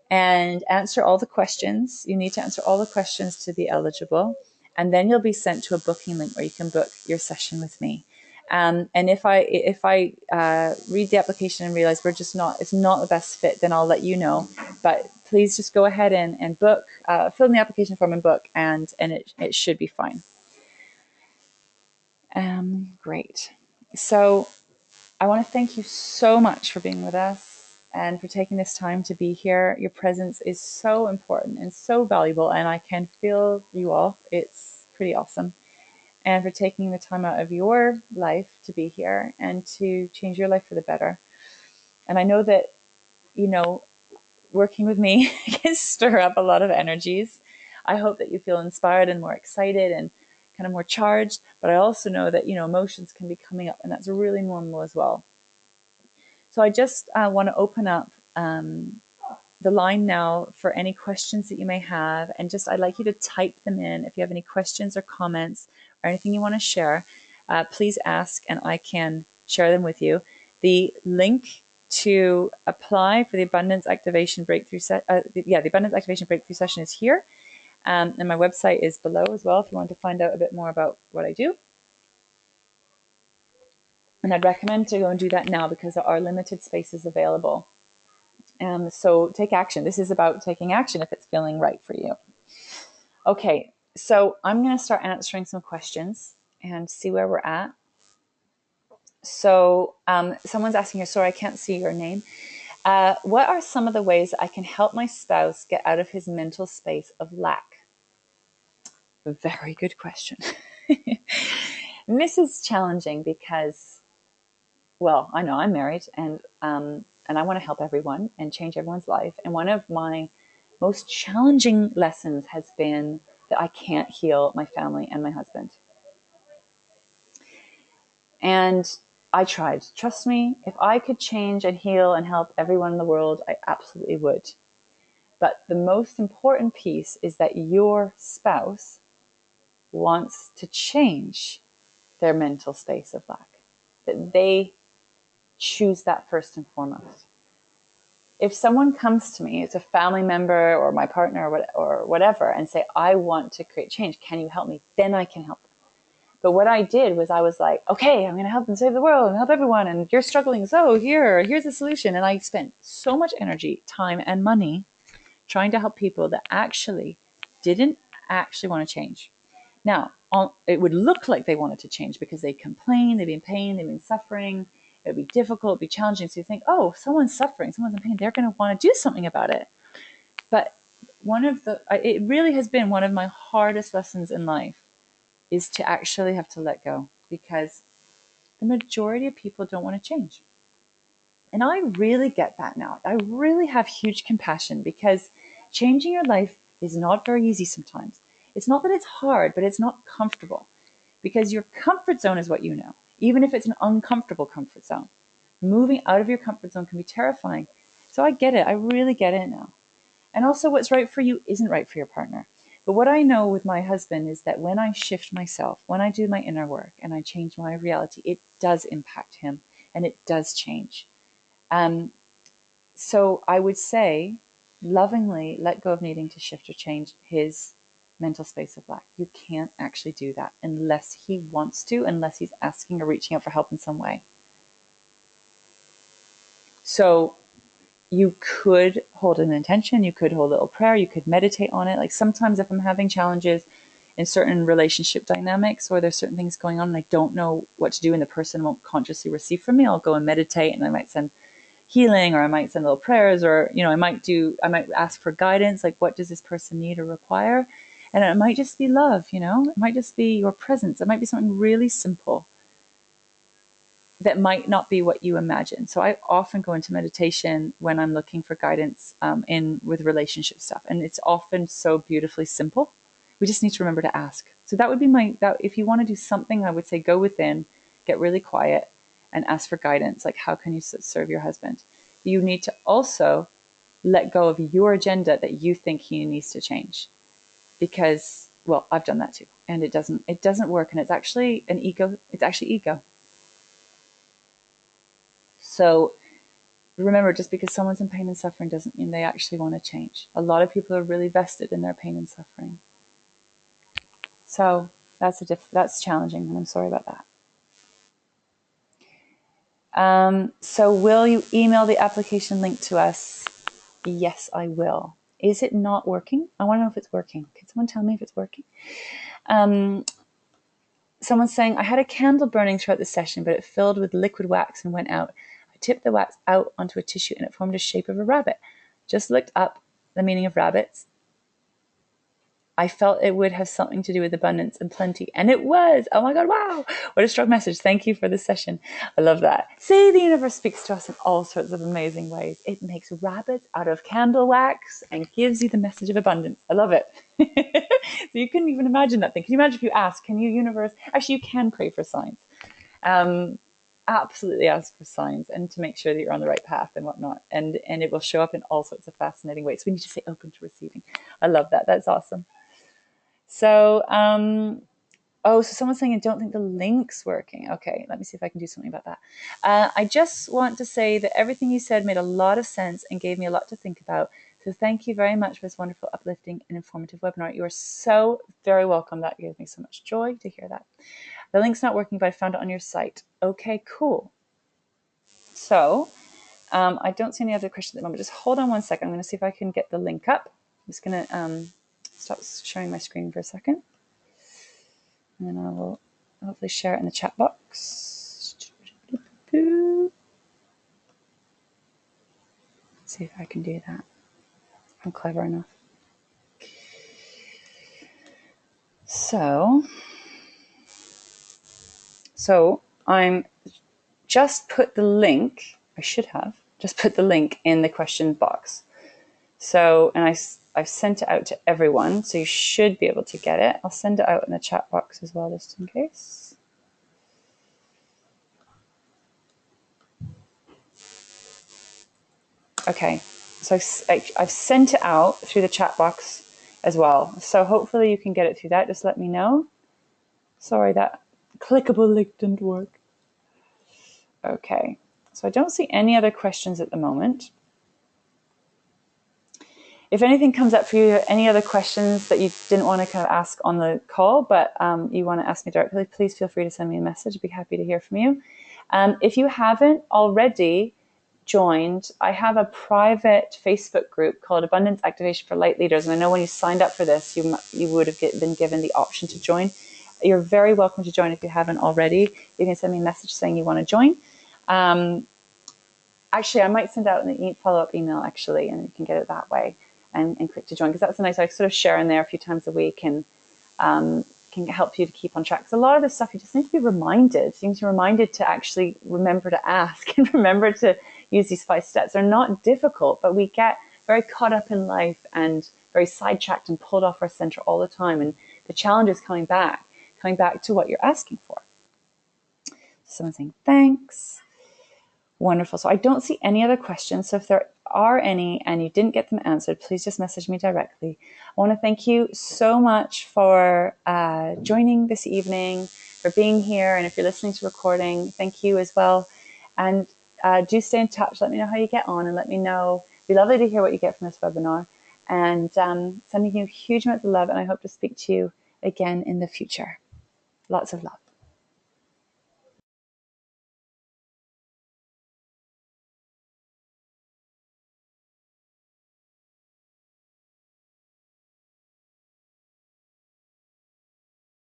and answer all the questions. You need to answer all the questions to be eligible. And then you'll be sent to a booking link where you can book your session with me. And if I read the application and realize it's not the best fit, then I'll let you know. But please just go ahead and book, fill in the application form and book, and it should be fine. Great. So I want to thank you so much for being with us and for taking this time to be here. Your presence is so important and so valuable, and I can feel you all. It's pretty awesome. And for taking the time out of your life to be here and to change your life for the better. And I know that, working with me can stir up a lot of energies. I hope that you feel inspired and more excited and kind of more charged. But I also know that, emotions can be coming up, and that's really normal as well. So I just want to open up the line now for any questions that you may have. And I'd like you to type them in. If you have any questions or comments or anything you want to share, please ask and I can share them with you. The link to apply for the Abundance Activation Breakthrough the Abundance Activation Breakthrough session is here. And my website is below as well if you want to find out a bit more about what I do. And I'd recommend to go and do that now because there are limited spaces available. So take action. This is about taking action if it's feeling right for you. Okay, so I'm going to start answering some questions and see where we're at. So someone's asking here, sorry, I can't see your name. What are some of the ways I can help my spouse get out of his mental space of lack? A very good question. And this is challenging because, well, I know I'm married and I want to help everyone and change everyone's life. And one of my most challenging lessons has been that I can't heal my family and my husband. And I tried. Trust me, if I could change and heal and help everyone in the world, I absolutely would. But the most important piece is that your spouse wants to change their mental space of lack, that they choose that first and foremost. If someone comes to me, it's a family member or my partner or whatever, and say, I want to create change, can you help me? Then I can help them. But what I did was I was like, okay, I'm going to help them save the world and help everyone. And you're struggling. So here's a solution. And I spent so much energy, time, and money trying to help people that actually didn't actually want to change. Now, it would look like they wanted to change because they complain, they'd be in pain, they'd be suffering. It would be difficult, it'd be challenging. So you think, oh, someone's suffering, someone's in pain, they're going to want to do something about it. But it really has been one of my hardest lessons in life is to actually have to let go, because the majority of people don't want to change. And I really get that now. I really have huge compassion because changing your life is not very easy sometimes. It's not that it's hard, but it's not comfortable, because your comfort zone is what you know, even if it's an uncomfortable comfort zone. Moving out of your comfort zone can be terrifying. So I get it. I really get it now. And also what's right for you isn't right for your partner. But what I know with my husband is that when I shift myself, when I do my inner work and I change my reality, it does impact him and it does change. So I would say, lovingly let go of needing to shift or change his mental space of lack. You can't actually do that unless he wants to, unless he's asking or reaching out for help in some way. So you could hold an intention, you could hold a little prayer, you could meditate on it. Like sometimes if I'm having challenges in certain relationship dynamics or there's certain things going on and I don't know what to do and the person won't consciously receive from me, I'll go and meditate and I might send healing, or I might send little prayers, or I might ask for guidance, like what does this person need or require? And it might just be love, it might just be your presence. It might be something really simple that might not be what you imagine. So I often go into meditation when I'm looking for guidance in with relationship stuff, and it's often so beautifully simple. We just need to remember to ask. So that would be that. If you want to do something, I would say go within, get really quiet, and ask for guidance. Like, how can you serve your husband? You need to also let go of your agenda that you think he needs to change, because, well, I've done that too, and it doesn't work, and it's actually an ego. It's actually ego. So remember, just because someone's in pain and suffering doesn't mean they actually want to change. A lot of people are really vested in their pain and suffering. So that's challenging, and I'm sorry about that. So will you email the application link to us? Yes, I will. Is it not working? I want to know if it's working. Can someone tell me if it's working? Someone's saying, I had a candle burning throughout the session, but it filled with liquid wax and went out. I tipped the wax out onto a tissue and it formed a shape of a rabbit. Just looked up the meaning of rabbits. I felt it would have something to do with abundance and plenty. And it was. Oh my God, wow. What a strong message. Thank you for this session. I love that. See, the universe speaks to us in all sorts of amazing ways. It makes rabbits out of candle wax and gives you the message of abundance. I love it. So you couldn't even imagine that thing. Can you imagine if you ask, can you, universe? Actually, you can pray for signs. Absolutely ask for signs and to make sure that you're on the right path and whatnot. And it will show up in all sorts of fascinating ways. We need to stay open to receiving. I love that. That's awesome. So, so someone's saying, I don't think the link's working. Okay, let me see if I can do something about that. I just want to say that everything you said made a lot of sense and gave me a lot to think about. So thank you very much for this wonderful, uplifting, and informative webinar. You are so very welcome. That gives me so much joy to hear that. The link's not working, but I found it on your site. Okay, cool. So I don't see any other questions at the moment. Just hold on one second. I'm going to see if I can get the link up. I'm just going to stop sharing my screen for a second. And then I will hopefully share it in the chat box. See if I can do that. I'm clever enough. So I'm just put the link, I should have just put the link in the question box. So, and I've sent it out to everyone, so you should be able to get it. I'll send it out in the chat box as well, just in case. Okay, so I've sent it out through the chat box as well. So hopefully you can get it through that. Just let me know. Sorry, that clickable link didn't work. Okay, so I don't see any other questions at the moment. If anything comes up for you, any other questions that you didn't want to kind of ask on the call, but you want to ask me directly, please feel free to send me a message. I'd be happy to hear from you. If you haven't already joined, I have a private Facebook group called Abundance Activation for Light Leaders. And I know when you signed up for this, you would have been given the option to join. You're very welcome to join if you haven't already. You can send me a message saying you want to join. Actually, I might send out a follow-up email, actually, and you can get it that way and click to join, because that's a nice, I sort of share in there a few times a week and can help you to keep on track. Because a lot of this stuff, you just need to be reminded. You need to be reminded to actually remember to ask and remember to use these 5 steps. They're not difficult, but we get very caught up in life and very sidetracked and pulled off our center all the time. And the challenge is coming back to what you're asking for. Someone saying, thanks. Wonderful. So I don't see any other questions. So if there are any and you didn't get them answered, please just message me directly. I want to thank you so much for joining this evening, for being here. And if you're listening to recording, thank you as well. And do stay in touch. Let me know how you get on and let me know. It'd be lovely to hear what you get from this webinar. And sending you huge amounts of love. And I hope to speak to you again in the future. Lots of love.